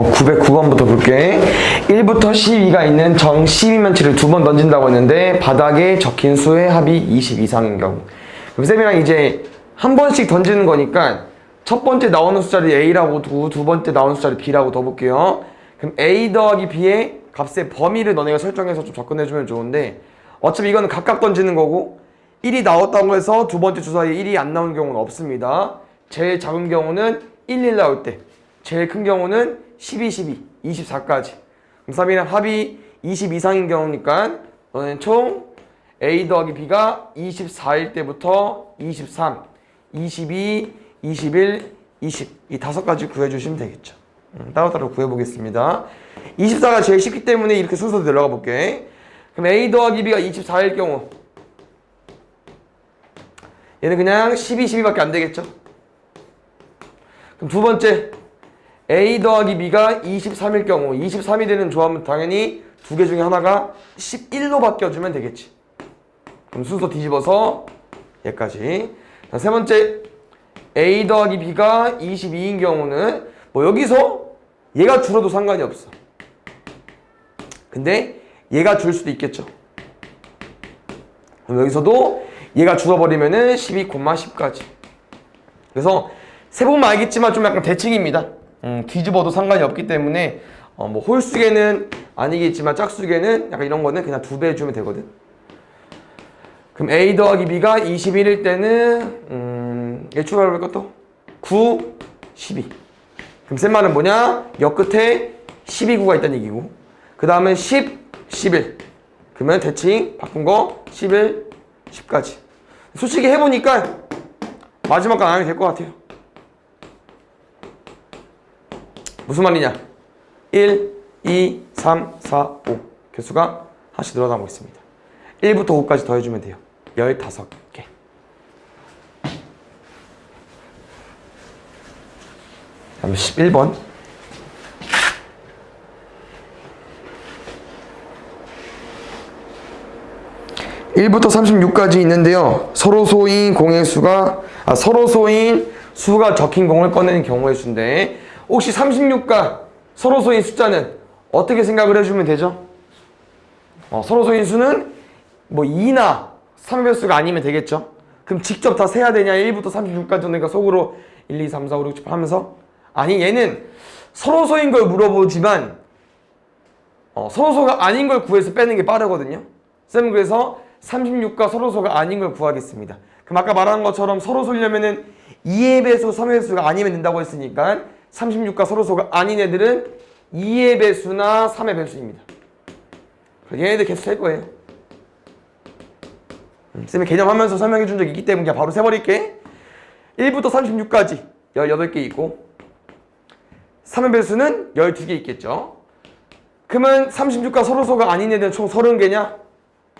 909번부터 볼게. 1부터 12가 있는 정 12면체를 두 번 던진다고 했는데 바닥에 적힌 수의 합이 20 이상인 경우. 그럼 쌤이랑 이제 한 번씩 던지는 거니까 첫 번째 나오는 숫자를 A라고 두고 두 번째 나오는 숫자를 B라고 둬볼게요. 그럼 A 더하기 B의 값의 범위를 너네가 설정해서 좀 접근해주면 좋은데, 어차피 이거는 각각 던지는 거고 1이 나왔다고 해서 두 번째 주사위에 1이 안 나오는 경우는 없습니다. 제일 작은 경우는 1 나올 때, 제일 큰 경우는 12, 12, 24까지. 그럼 3이랑 합이 20 이상인 경우니까 너는 총 A 더하기 B가 24일 때부터 23, 22, 21, 20 이 다섯 가지 구해주시면 되겠죠. 따로따로 구해보겠습니다. 24가 제일 쉽기 때문에 이렇게 순서대로 내려가 볼게. 그럼 A 더하기 B가 24일 경우 얘는 그냥 12, 12밖에 안 되겠죠. 그럼 두 번째 A 더하기 B가 23일 경우 23이 되는 조합은 당연히 두 개 중에 하나가 11로 바뀌어주면 되겠지. 그럼 순서 뒤집어서 얘까지. 세 번째 A 더하기 B가 22인 경우는 뭐 여기서 얘가 줄어도 상관이 없어. 근데 얘가 줄 수도 있겠죠. 그럼 여기서도 얘가 줄어버리면은 12, 10까지. 그래서 세보면 알겠지만 좀 약간 대칭입니다. 뒤집어도 상관이 없기 때문에 뭐 홀수계는 아니겠지만 짝수계는 약간 이런 거는 그냥 2배 해주면 되거든. 그럼 A 더하기 B가 21일 때는 얘 추가로 볼 것도 9, 12. 그럼 쌤 말은 뭐냐? 역 끝에 12구가 있다는 얘기고, 그 다음은 10, 11. 그러면 대칭 바꾼 거 11, 10까지. 솔직히 해보니까 마지막 건 안 해도 될 것 같아요. 무슨 말이냐? 1, 2, 3, 4, 5 개수가 하나씩 늘어나고 있습니다. 1부터 5까지 더해주면 돼요. 15개. 다음 11번. (1부터 36까지) 있는데요. 서로 소인 수가 적힌 공을 꺼내는 경우의 수인데, 혹시 36과 서로 소인 숫자는 어떻게 생각을 해주면 되죠? 서로 소인 수는 뭐 2나 3의 수가 아니면 되겠죠? 그럼 직접 다 세야 되냐? 1부터 36까지 내가 속으로 1, 2, 3, 4, 5, 6, 7 하면서? 아니, 얘는 서로 소인 걸 물어보지만 서로 소가 아닌 걸 구해서 빼는 게 빠르거든요. 쌤은 그래서 36과 서로 소가 아닌 걸 구하겠습니다. 그럼 아까 말한 것처럼 서로 소려면은 2의 배수, 3의 배수가 아니면 된다고 했으니까 36과 서로 소가 아닌 애들은 2의 배수나 3의 배수입니다. 얘네들 계속 셀 거예요. 쌤이 개념하면서 설명해 준 적이 있기 때문에 그냥 바로 세버릴게. 1부터 36까지 18개 있고 3의 배수는 12개 있겠죠. 그러면 36과 서로 소가 아닌 애들은 총 30개냐?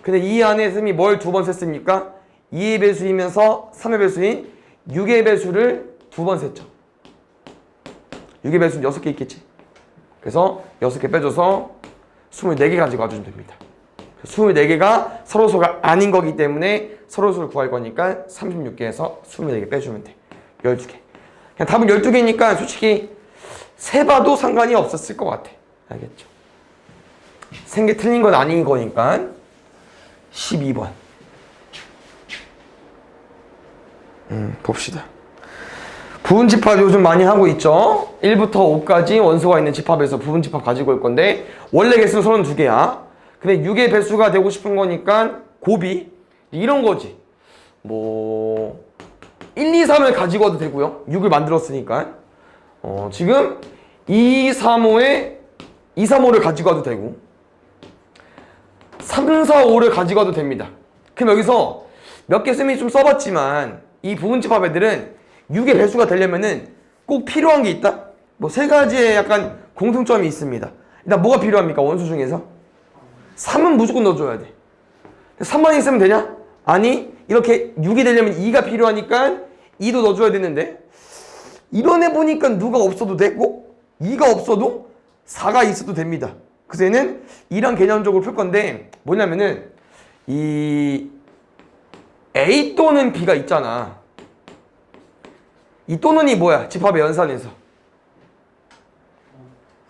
근데 이 안에 쌤이 뭘 두 번 셌습니까? 2의 배수이면서 3의 배수인 6의 배수를 두 번 셌죠. 6의 배수는 6개 있겠지. 그래서 6개 빼줘서 24개 가지고 와주면 됩니다. 24개가 서로소가 아닌 거기 때문에 서로소를 구할 거니까 36개에서 24개 빼주면 돼. 12개. 그냥 답은 12개니까 솔직히 세봐도 상관이 없었을 것 같아. 알겠죠? 생게 틀린 건 아닌 거니까 12번. 봅시다. 부분집합 요즘 많이 하고 있죠. 1부터 5까지 원소가 있는 집합에서 부분집합 가지고 올 건데 원래 개수는 32개야. 근데 6의 배수가 되고 싶은 거니까 곱이 이런 거지. 뭐 1, 2, 3을 가지고 와도 되고요. 6을 만들었으니까 지금 2, 3, 5에 2, 3, 5를 가지고 와도 되고 3, 4, 5를 가지고 와도 됩니다. 그럼 여기서 몇 개 쌤이 좀 써봤지만 이 부분집합 애들은 6의 배수가 되려면은 꼭 필요한 게 있다? 뭐 세 가지의 약간 공통점이 있습니다. 일단 뭐가 필요합니까? 원수 중에서? 3은 무조건 넣어줘야 돼. 3만 있으면 되냐? 아니, 이렇게 6이 되려면 2가 필요하니까 2도 넣어줘야 되는데 이런 애 보니까 누가 없어도 되고 2가 없어도 4가 있어도 됩니다. 그래서 얘는 2랑 개념적으로 풀 건데 뭐냐면은 이 A 또는 B가 있잖아. 이 또는이 뭐야? 집합의 연산에서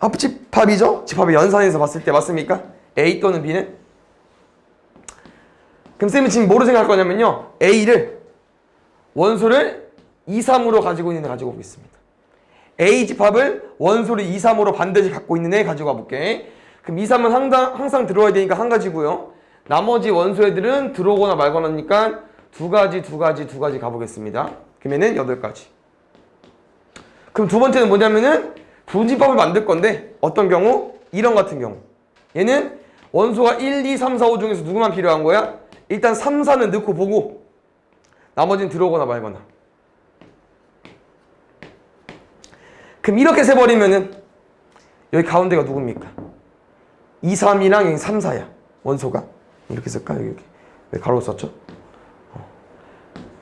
합집합이죠? 집합의 연산에서 봤을 때 맞습니까? A 또는 B는? 그럼 쌤은 지금 뭐로 생각할 거냐면요. A를 원소를 2, 3으로 가지고 있는 애 가지고 보겠습니다. A 집합을 원소를 2, 3으로 반드시 갖고 있는 애 가지고 가볼게. 그럼 2, 3은 항상 들어와야 되니까 한 가지고요. 나머지 원소 애들은 들어오거나 말거나니까 두 가지 가보겠습니다. 그러면은 8가지. 그럼 두 번째는 뭐냐면은 분집합을 만들 건데 어떤 경우? 이런 같은 경우. 얘는 원소가 1, 2, 3, 4, 5 중에서 누구만 필요한 거야? 일단 3, 4는 넣고 보고 나머지는 들어오거나 말거나. 그럼 이렇게 세버리면은 여기 가운데가 누굽니까? 2, 3이랑 여기 3, 4야. 원소가. 이렇게 쓸까? 여기. 왜 가로 썼죠?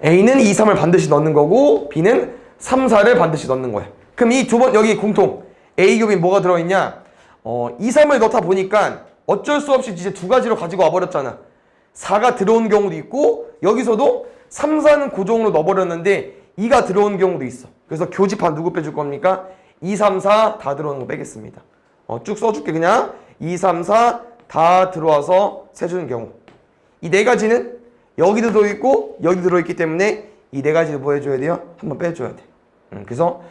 A는 2, 3을 반드시 넣는 거고 B는 3, 4를 반드시 넣는 거야. 그럼 이 두 번 여기 공통 A 겹이 뭐가 들어있냐? 2, 3을 넣다 보니까 어쩔 수 없이 이제 두 가지로 가지고 와버렸잖아. 4가 들어온 경우도 있고 여기서도 3, 4는 고정으로 넣어버렸는데 2가 들어온 경우도 있어. 그래서 교집합 누구 빼줄 겁니까? 2, 3, 4 다 들어오는 거 빼겠습니다. 쭉 써줄게 그냥. 2, 3, 4 다 들어와서 세주는 경우. 이 네 가지는 여기도 들어있고 여기도 들어있기 때문에 이 네 가지를 뭐 해줘야 돼요? 한번 빼줘야 돼. 그래서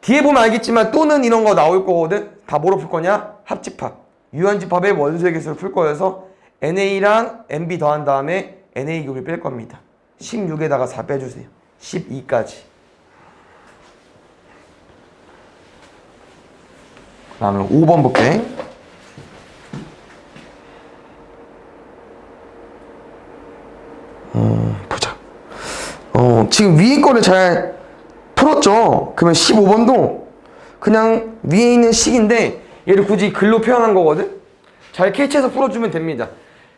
뒤에 보면 알겠지만 또는 이런 거 나올 거거든. 다 뭐로 풀 거냐? 합집합. 유한집합의 원소의 개수를 풀 거여서 NA랑 NB 더한 다음에 NA 곱을 뺄 겁니다. 16에다가 4 빼주세요. 12까지. 그 다음에 5번 볼게. 보자. 지금 위에 거를 잘 풀었죠? 그러면 15번도 그냥 위에 있는 식인데 얘를 굳이 글로 표현한 거거든? 잘 캐치해서 풀어주면 됩니다.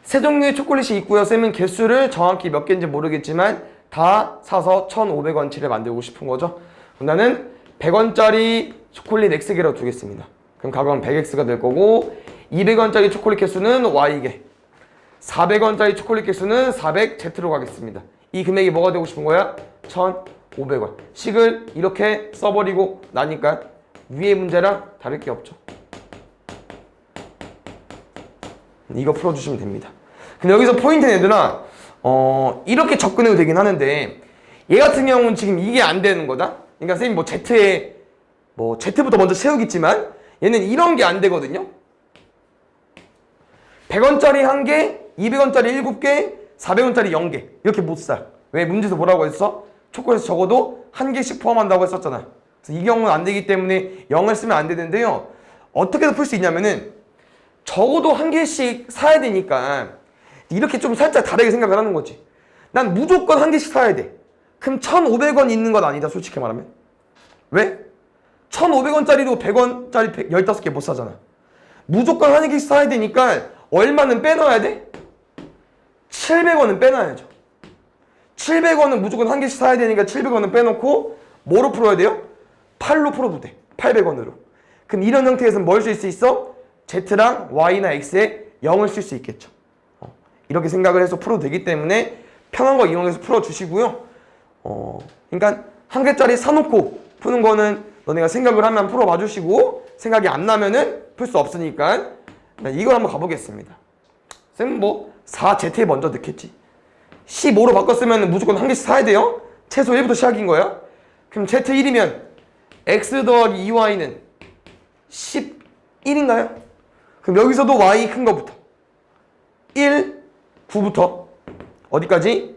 세 종류의 초콜릿이 있고요. 쌤은 개수를 정확히 몇 개인지 모르겠지만 다 사서 1,500원치를 만들고 싶은 거죠. 나는 100원짜리 초콜릿 X개로 두겠습니다. 그럼 가격은 100X가 될 거고 200원짜리 초콜릿 개수는 Y개 400원짜리 초콜릿 개수는 400Z로 가겠습니다. 이 금액이 뭐가 되고 싶은 거야? 1,500원. 식을 이렇게 써버리고 나니까 위의 문제랑 다를 게 없죠. 이거 풀어주시면 됩니다. 근데 여기서 포인트는 얘들아 이렇게 접근해도 되긴 하는데 얘 같은 경우는 지금 이게 안 되는 거다. 그러니까 선생님 뭐 Z에 Z부터 먼저 세우겠지만 얘는 이런 게 안 되거든요. 100원짜리 1개, 200원짜리 7개, 400원짜리 0개 이렇게 못 사. 왜? 문제에서 뭐라고 했어? 초콜릿 적어도 1개씩 포함한다고 했었잖아. 그래서 이 경우는 안 되기 때문에 0을 쓰면 안 되는데요. 어떻게 풀 수 있냐면은 적어도 1개씩 사야 되니까 이렇게 좀 살짝 다르게 생각을 하는 거지. 난 무조건 1개씩 사야 돼. 그럼 1,500원 있는 건 아니다, 솔직히 말하면. 왜? 1,500원짜리도 100원짜리 15개 못 사잖아. 무조건 1개씩 사야 되니까 얼마는 빼놔야 돼? 700원은 빼놔야죠. 700원은 무조건 1개씩 사야 되니까 700원은 빼놓고 뭐로 풀어야 돼요? 8로 풀어도 돼. 800원으로. 그럼 이런 형태에서는 뭘 쓸 수 있어? Z랑 Y나 X에 0을 쓸 수 있겠죠. 이렇게 생각을 해서 풀어도 되기 때문에 편한 거 이용해서 풀어주시고요. 그러니까 1개짜리 사놓고 푸는 거는 너네가 생각을 하면 풀어봐 주시고 생각이 안 나면은 풀 수 없으니까 이걸 한번 가보겠습니다. 쌤 뭐 4Z에 먼저 넣겠지. 15로 바꿨으면 무조건 1개씩 사야 돼요. 최소 1부터 시작인 거야. 그럼 Z1이면 X 더하기 2Y는 11인가요? 그럼 여기서도 Y 큰 거부터 1, 9부터 어디까지?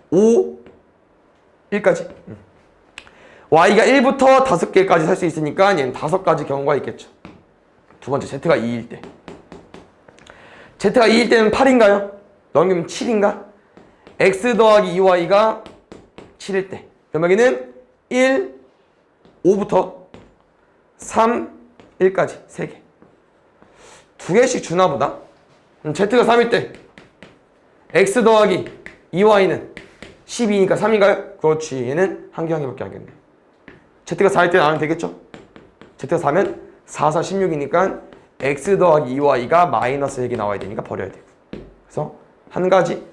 5, 1까지. Y가 1부터 5개까지 살 수 있으니까 얘는 5가지 경우가 있겠죠. 두 번째 Z가 2일 때. Z가 2일 때는 8인가요? 넘기면 7인가? X 더하기 2Y가 7일 때. 그럼 여기는 1, 5부터 3, 1까지 3개. 2개씩 주나 보다. Z가 3일 때 X 더하기 2Y는 12니까 3인가요? 그렇지. 얘는 한 개 한 개밖에 안 겠네. Z가 4일 때 나오면 되겠죠? Z가 4면 4, 4, 16이니까 X 더하기 2Y가 마이너스 1개 나와야 되니까 버려야 되고. 그래서 한 가지,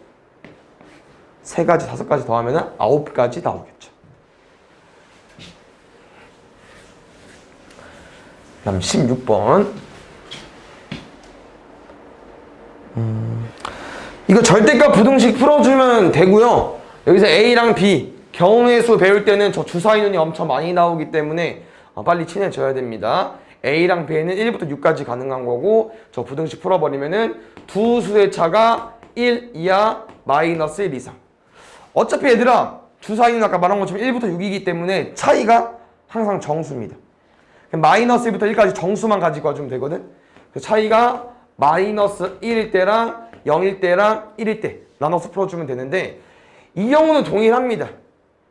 세 가지, 5가지 더하면 9가지 나오겠죠. 다음 16번. 이거 절대값 부등식 풀어주면 되고요. 여기서 A랑 B 경우의 수 배울 때는 저 주사위눈이 엄청 많이 나오기 때문에 빨리 친해져야 됩니다. A랑 B는 1부터 6까지 가능한 거고 저 부등식 풀어버리면은 두 수의 차가 1 이하 마이너스 1 이상. 어차피 얘들아 주사위는 아까 말한 것처럼 1부터 6이기 때문에 차이가 항상 정수입니다. 마이너스 1부터 1까지 정수만 가지고 와주면 되거든. 그 차이가 마이너스 1일 때랑 0일 때랑 1일 때 나눠서 풀어주면 되는데 이 경우는 동일합니다.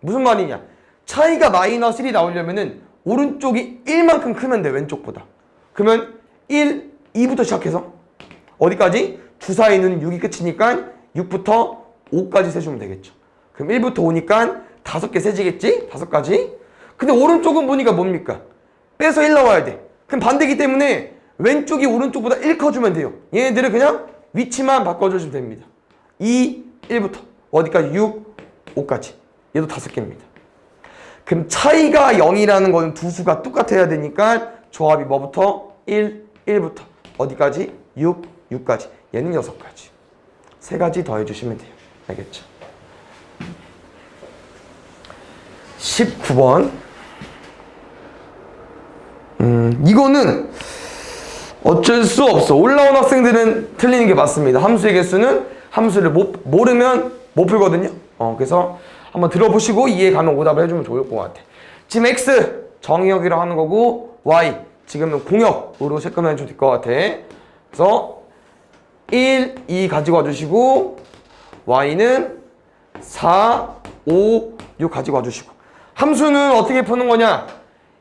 무슨 말이냐? 차이가 마이너스 1이 나오려면은 오른쪽이 1만큼 크면 돼, 왼쪽보다. 그러면 1, 2부터 시작해서 어디까지? 주사위는 6이 끝이니까 6부터 5까지 세주면 되겠죠. 그럼 1부터 5니까 5개 세지겠지? 5가지. 근데 오른쪽은 보니까 뭡니까? 빼서 1 나와야 돼. 그럼 반대이기 때문에 왼쪽이 오른쪽보다 1 커주면 돼요. 얘네들은 그냥 위치만 바꿔주시면 됩니다. 2, 1부터 어디까지? 6, 5까지. 얘도 5개입니다. 그럼 차이가 0이라는 거는 두 수가 똑같아야 되니까 조합이 뭐부터? 1, 1부터 어디까지? 6, 6까지. 얘는 6가지. 3가지 더해주시면 돼요. 알겠죠? 19번. 이거는 어쩔 수 없어. 올라온 학생들은 틀리는 게 맞습니다. 함수의 개수는 함수를 모르면 못 풀거든요. 그래서 한번 들어보시고 이해 가면 오답을 해주면 좋을 것 같아. 지금 X 정의역이라고 하는 거고 Y 지금은 공역으로 체크해 주면 될 것 같아. 그래서 1, 2 가지고 와주시고 Y는 4, 5, 6 가지고 와주시고 함수는 어떻게 푸는 거냐?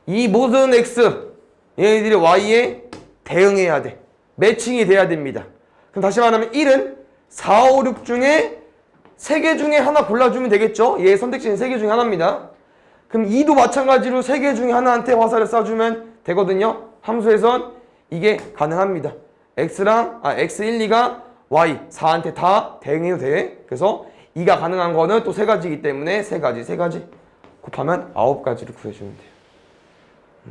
이 모든 X 얘네들이 Y에 대응해야 돼. 매칭이 돼야 됩니다. 그럼 다시 말하면 1은 4, 5, 6 중에 3개 중에 하나 골라주면 되겠죠? 얘 선택지는 3개 중에 하나입니다. 그럼 2도 마찬가지로 3개 중에 하나한테 화살을 쏴주면 되거든요. 함수에선 이게 가능합니다. X1, 2가 Y, 4한테 다 대응해도 돼. 그래서 2가 가능한 거는 또 3가지이기 때문에 3가지 곱하면 9가지를 구해주면 돼요.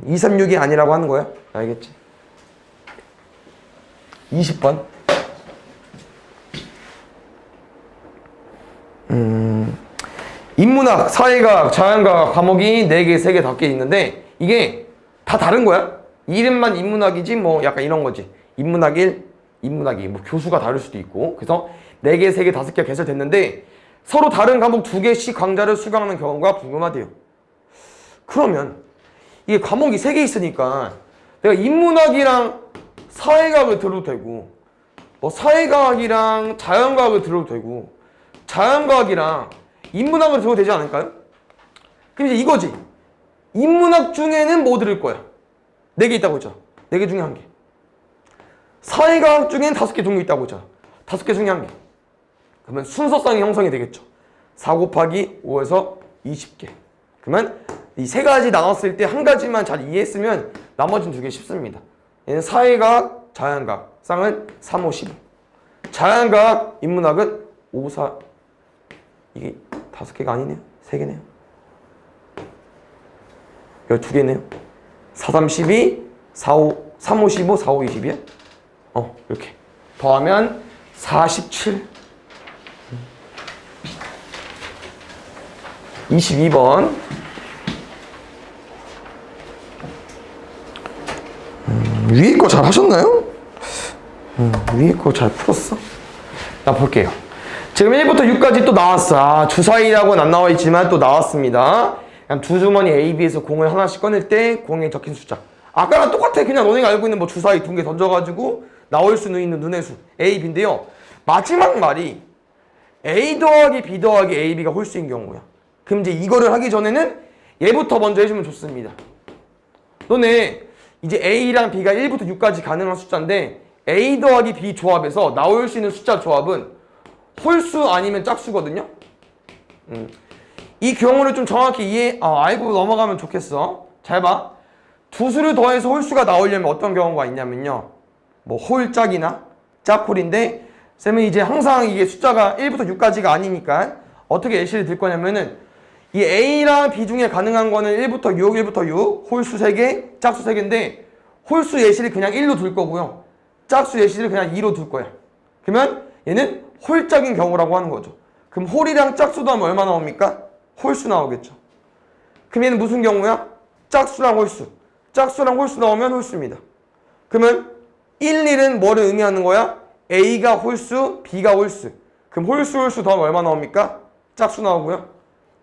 2, 3, 6이 아니라고 하는 거야. 알겠지? 20번. 인문학, 사회과학, 자연과학 과목이 4개, 3개, 5개 있는데 이게 다 다른 거야. 이름만 인문학이지 뭐 약간 이런 거지. 인문학 1, 인문학 2, 뭐 교수가 다를 수도 있고. 그래서 4개, 3개, 5개 개설됐는데 서로 다른 과목 2개씩 강좌를 수강하는 경우가 궁금하대요. 그러면 이게 과목이 3개 있으니까 내가 인문학이랑 사회과학을 들어도 되고 뭐 사회과학이랑 자연과학을 들어도 되고 자연과학이랑 인문학을 들어도 되지 않을까요? 그럼 이제 이거지. 인문학 중에는 뭐 들을 거야? 4개 있다고 했죠. 4개 중에 1개. 사회과학 중에는 5개 종류 있다고 했죠. 5개 중에 1개. 그러면 순서상의 형성이 되겠죠. 4 곱하기 5에서 20개. 그러면 이 3가지 나눴을 때 1가지만 잘 이해했으면 나머지는 2개 쉽습니다. 얘는 사회과학, 자연과학. 쌍은 3, 5, 15. 자연과학, 인문학은 5, 4. 이게 5개가 아니네요. 3개네요. 12개네요. 4, 3, 12, 4, 5, 3, 5, 15, 4, 5, 20이야? 이렇게. 더하면 47. 22번. 위에 거 잘 하셨나요? 위에 거 잘 풀었어? 나 볼게요. 지금 1부터 6까지 또 나왔어. 주사위라고는 안 나와 있지만 또 나왔습니다. 그냥 두 주머니 A, B에서 공을 하나씩 꺼낼 때 공에 적힌 숫자. 아까랑 똑같아. 그냥 너네가 알고 있는 뭐 주사위 2개 던져가지고 나올 수 있는 눈의 수 A, B인데요. 마지막 말이 A 더하기 B 더하기 A, B가 홀수인 경우야. 그럼 이제 이거를 하기 전에는 얘부터 먼저 해주면 좋습니다. 너네 이제 A랑 B가 1부터 6까지 가능한 숫자인데 A 더하기 B 조합에서 나올 수 있는 숫자 조합은 홀수 아니면 짝수거든요. 이 경우를 좀 정확히 알고 넘어가면 좋겠어. 잘 봐. 두 수를 더해서 홀수가 나오려면 어떤 경우가 있냐면요. 뭐 홀짝이나 짝홀인데 쌤은 이제 항상 이게 숫자가 1부터 6까지가 아니니까 어떻게 예시를 들 거냐면은 이 A랑 B 중에 가능한 거는 1부터 6, 1부터 6, 홀수 3개, 짝수 3개인데 홀수 예시를 그냥 1로 둘 거고요. 짝수 예시를 그냥 2로 둘 거야. 그러면 얘는 홀짝인 경우라고 하는 거죠. 그럼 홀이랑 짝수 더하면 얼마 나옵니까? 홀수 나오겠죠. 그럼 얘는 무슨 경우야? 짝수랑 홀수. 짝수랑 홀수 나오면 홀수입니다. 그러면 1, 1은 뭐를 의미하는 거야? A가 홀수, B가 홀수. 그럼 홀수 더하면 얼마 나옵니까? 짝수 나오고요.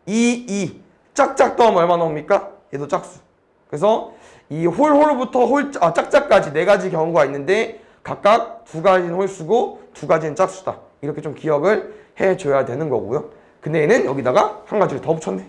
2, 짝짝 더하면 얼마 나옵니까? 얘도 짝수. 그래서 이 홀부터 짝짝까지 네 가지 경우가 있는데 각각 두 가지는 홀수고 두 가지는 짝수다. 이렇게 좀 기억을 해줘야 되는 거고요. 근데 얘는 여기다가 한 가지를 더 붙였네.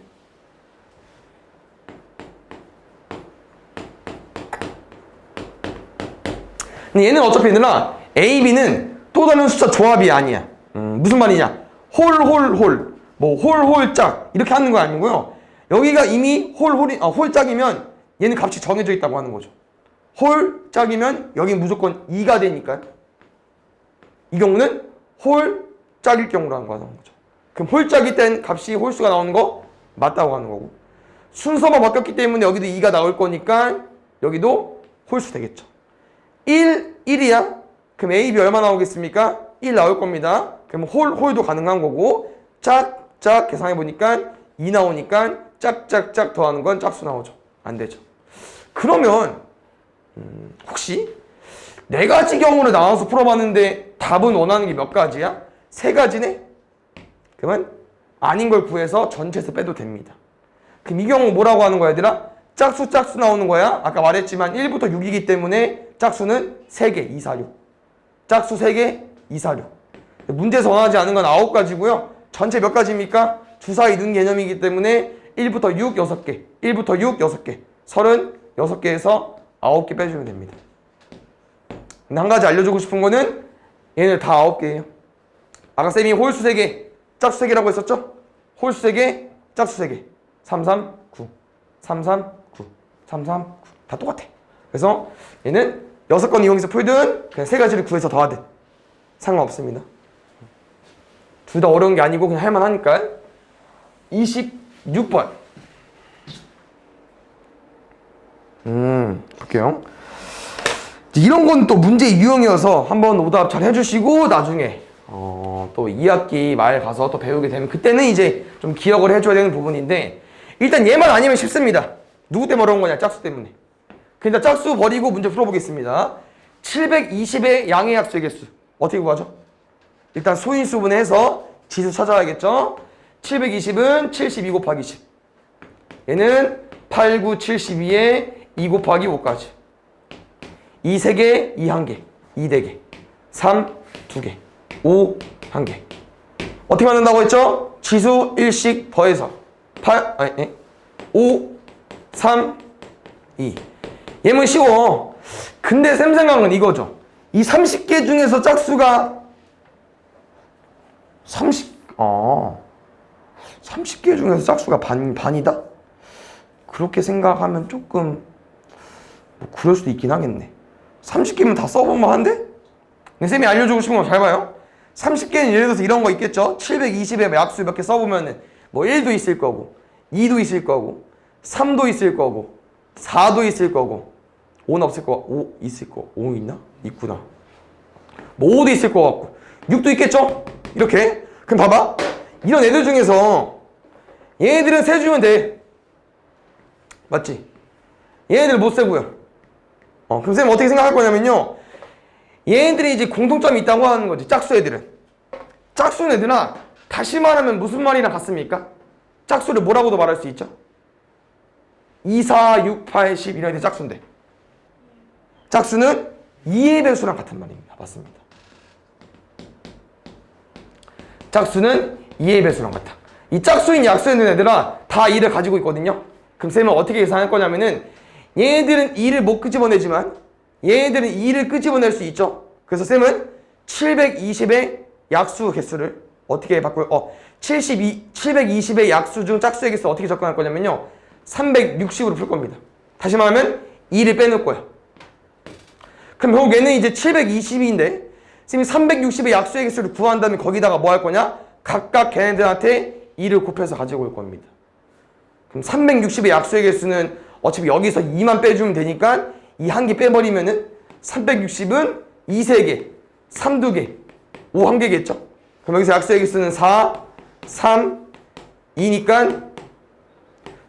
근데 얘는 어차피 얘들아 A, B는 또 다른 숫자 조합이 아니야. 무슨 말이냐? 홀. 뭐 홀짝 이렇게 하는 거 아니고요. 여기가 이미 홀짝이면 얘는 값이 정해져 있다고 하는 거죠. 홀짝이면 여기 무조건 2가 되니까 이 경우는 홀짝일 경우라는 거죠. 그럼 홀짝일 땐 값이 홀수가 나오는 거 맞다고 하는 거고 순서가 바뀌었기 때문에 여기도 2가 나올 거니까 여기도 홀수 되겠죠. 1이야. 그럼 A, B 얼마 나오겠습니까? 1 나올 겁니다. 그럼 홀도 가능한 거고 짝짝 계산해 보니까 2 나오니까 짝짝짝 더하는 건 짝수 나오죠. 안 되죠. 그러면 혹시 네 가지 경우를 나눠서 풀어봤는데 답은 원하는 게 몇 가지야? 세 가지네? 그러면 아닌 걸 구해서 전체에서 빼도 됩니다. 그럼 이 경우 뭐라고 하는 거야 얘들아? 짝수 나오는 거야. 아까 말했지만 1부터 6이기 때문에 짝수는 3개, 2, 4, 6. 짝수 3개, 2, 4, 6. 문제에서 원하지 않은 건 9가지고요. 전체 몇 가지입니까? 주사위 는 개념이기 때문에 1부터 6, 6개. 1부터 6, 6개. 36개에서 9개 빼주면 됩니다. 근데 한 가지 알려주고 싶은 거는 얘네 다 9개예요. 아까 쌤이 홀수 3개, 짝수 3개라고 했었죠? 홀수 3개, 짝수 3개. 3, 3, 9. 3, 3, 9. 3, 3, 9. 다 똑같아. 그래서 얘는 6건 이용해서 풀든 그냥 3가지를 구해서 더하든 상관없습니다. 둘 다 어려운 게 아니고 그냥 할만하니까. 26번. 볼게요. 이런 건 또 문제 유형이어서 한번 오답 잘 해주시고 나중에 또 2학기 말 가서 또 배우게 되면 그때는 이제 좀 기억을 해줘야 되는 부분인데 일단 얘만 아니면 쉽습니다. 누구 때문에 어려운 거냐? 짝수 때문에. 그러니까 짝수 버리고 문제 풀어보겠습니다. 720의 양의 약수의 개수 어떻게 구하죠? 일단 소인수분해 해서 지수 찾아야겠죠? 720은 72 곱하기 10. 얘는 8, 9, 72에 2 곱하기 5까지. 2 3개, 2 1개, 2 4개, 3 2개, 5 1개. 어떻게 만든다고 했죠? 지수 1씩 더해서 5, 3, 2. 얘는 쉬워. 근데 쌤 생각은 이거죠. 이 30개 중에서 짝수가 30개 중에서 짝수가 반이다? 그렇게 생각하면 조금 그럴 수도 있긴 하겠네. 30개면 다 써보면 한데? 근데 쌤이 알려주고 싶은 거 잘 봐요. 30개는 예를 들어서 이런 거 있겠죠? 720에 약수 몇 개 써보면은 뭐 1도 있을 거고 2도 있을 거고 3도 있을 거고 4도 있을 거고 5는 없을 거 5 있을 거 5 있나? 있구나. 뭐 5도 있을 거 같고 6도 있겠죠? 이렇게. 그럼 봐봐. 이런 애들 중에서 얘네들은 세주면 돼. 맞지? 얘네들 못 세고요. 그럼 쌤은 어떻게 생각할 거냐면요. 얘네들이 이제 공통점이 있다고 하는 거지. 짝수 애들은. 짝수 애들은 다시 말하면 무슨 말이랑 같습니까? 짝수를 뭐라고도 말할 수 있죠? 2, 4, 6, 8, 10 이런 애들 짝수인데. 짝수는 2의 배수랑 같은 말입니다. 맞습니다. 짝수는 2의 배수랑 같아. 이 짝수인 약수에 있는 애들은 다 2를 가지고 있거든요. 그럼 쌤은 어떻게 계산할 거냐면은 얘네들은 2를 못 끄집어내지만 얘네들은 2를 끄집어낼 수 있죠. 그래서 쌤은 720의 약수 개수를 어떻게 바꿔요? 720의 약수 중 짝수의 개수 어떻게 접근할 거냐면요. 360으로 풀 겁니다. 다시 말하면 2를 빼놓을 거야. 그럼 결국 얘는 이제 720인데 쌤이 360의 약수의 개수를 구한 다음에 거기다가 뭐 할 거냐? 각각 걔네들한테 2를 곱해서 가지고 올 겁니다. 그럼 360의 약수의 개수는 어차피 여기서 2만 빼주면 되니까 이 한 개 빼버리면은 360은 2 3개, 3 2개, 5 1개겠죠? 그럼 여기서 약수의 개수는 4, 3, 2니까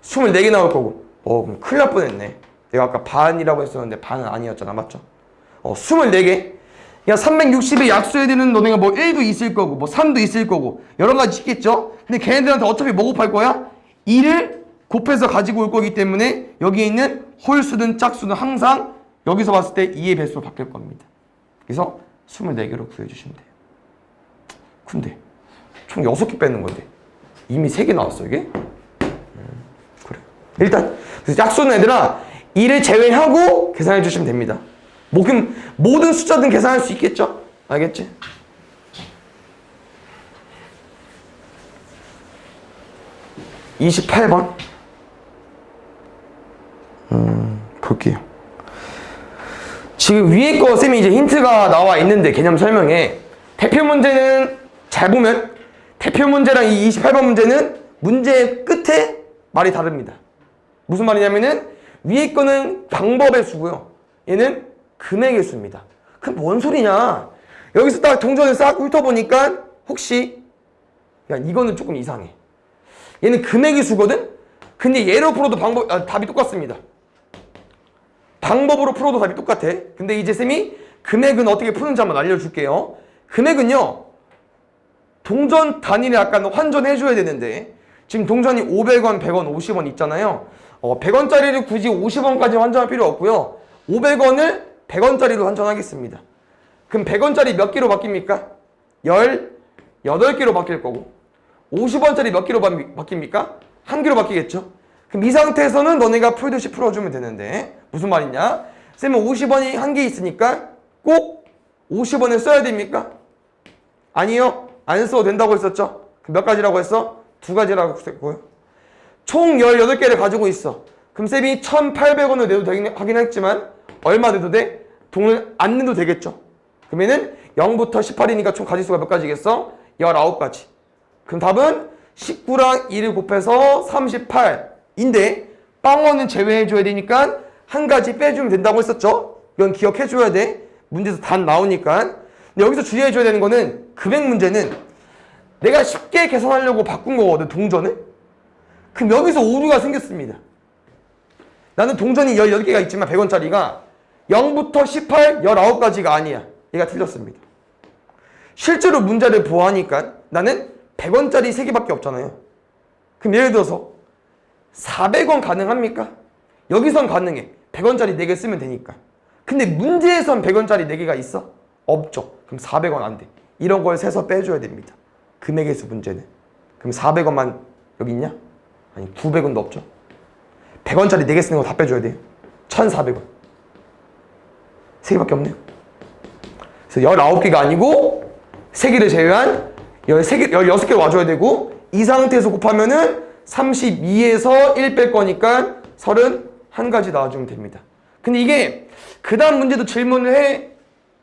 24개 나올 거고. 그럼 큰일 날 뻔했네. 내가 아까 반이라고 했었는데 반은 아니었잖아. 맞죠? 24개. 야, 360에 약수해야 되는 너네가 뭐 1도 있을 거고, 뭐 3도 있을 거고, 여러 가지 있겠죠? 근데 걔네들한테 어차피 뭐 곱할 거야? 2를 곱해서 가지고 올 거기 때문에 여기에 있는 홀수든 짝수는 항상 여기서 봤을 때 2의 배수로 바뀔 겁니다. 그래서 24개로 구해주시면 돼요. 근데 총 6개 빼는 건데 이미 3개 나왔어 이게? 그래. 일단 그래서 약수는 얘들아 2를 제외하고 계산해 주시면 됩니다. 모든 숫자든 계산할 수 있겠죠? 알겠지? (28번) 볼게요. 지금 위에 거 쌤이 이제 힌트가 나와 있는데 개념 설명에 대표 문제는 잘 보면 대표 문제랑 이 28번 문제는 문제 끝에 말이 다릅니다. 무슨 말이냐면은 위에 거는 방법의 수고요. 얘는 금액의 수입니다. 그럼 뭔 소리냐? 여기서 딱 동전을 싹 훑어보니까 혹시 야 이거는 조금 이상해. 얘는 금액의 수거든? 근데 얘로 풀어도 답이 똑같습니다. 방법으로 풀어도 답이 똑같아. 근데 이제 쌤이 금액은 어떻게 푸는지 한번 알려줄게요. 금액은요. 동전 단위를 약간 환전해줘야 되는데 지금 동전이 500원, 100원, 50원 있잖아요. 100원짜리를 굳이 50원까지 환전할 필요 없고요. 500원을 100원짜리로 환전하겠습니다. 그럼 100원짜리 몇 개로 바뀝니까? 18개로 바뀔 거고 50원짜리 몇 개로 바뀝니까? 1개로 바뀌겠죠? 그럼 이 상태에서는 너네가 풀듯이 풀어주면 되는데 무슨 말이냐? 쌤은 50원이 한 개 있으니까 꼭 50원을 써야 됩니까? 아니요. 안 써도 된다고 했었죠? 그럼 몇 가지라고 했어? 2가지라고 했고요. 총 18개를 가지고 있어. 그럼 쌤이 1,800원을 내도 되긴 하긴 했지만 얼마 내도 돼? 돈을 안 내도 되겠죠? 그러면은 0부터 18이니까 총 가지수가 몇 가지겠어? 19가지. 그럼 답은 19랑 2를 곱해서 38인데 빵원은 제외해줘야 되니까 한 가지 빼주면 된다고 했었죠? 이건 기억해줘야 돼. 문제에서 단 나오니까. 근데 여기서 주의해줘야 되는 거는 금액 문제는 내가 쉽게 계산하려고 바꾼 거거든, 동전을. 그럼 여기서 오류가 생겼습니다. 나는 동전이 18개가 있지만 100원짜리가 0부터 18, 19가지가 아니야. 얘가 틀렸습니다. 실제로 문제를 보아하니까 나는 100원짜리 3개밖에 없잖아요. 그럼 예를 들어서 400원 가능합니까? 여기선 가능해. 100원짜리 4개 쓰면 되니까. 근데 문제에선 100원짜리 4개가 있어? 없죠. 그럼 400원 안 돼. 이런 걸 세서 빼줘야 됩니다. 금액에서 문제는. 그럼 400원만 여기 있냐? 아니 900원도 없죠. 100원짜리 4개 쓰는 거 다 빼줘야 돼요. 1,400원. 3개밖에 없네요. 그래서 19개가 아니고 3개를 제외한 16개를 와줘야 되고 이 상태에서 곱하면은 32에서 1 뺄 거니까 31가지 나와주면 됩니다. 근데 이게 그 다음 문제도 질문을 해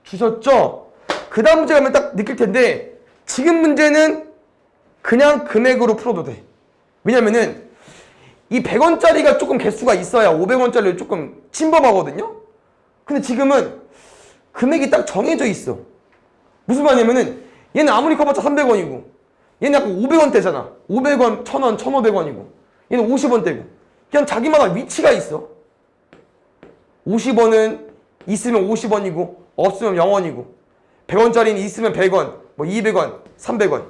주셨죠? 그 다음 문제 가면 딱 느낄 텐데 지금 문제는 그냥 금액으로 풀어도 돼. 왜냐면은 이 100원짜리가 조금 개수가 있어야 500원짜리를 조금 침범하거든요? 근데 지금은 금액이 딱 정해져 있어. 무슨 말이냐면은 얘는 아무리 커봤자 300원이고 얘는 약간 500원대잖아. 500원, 1000원, 1500원이고 얘는 50원대고 그냥 자기마다 위치가 있어. 50원은 있으면 50원이고 없으면 0원이고 100원짜리는 있으면 100원, 뭐 200원, 300원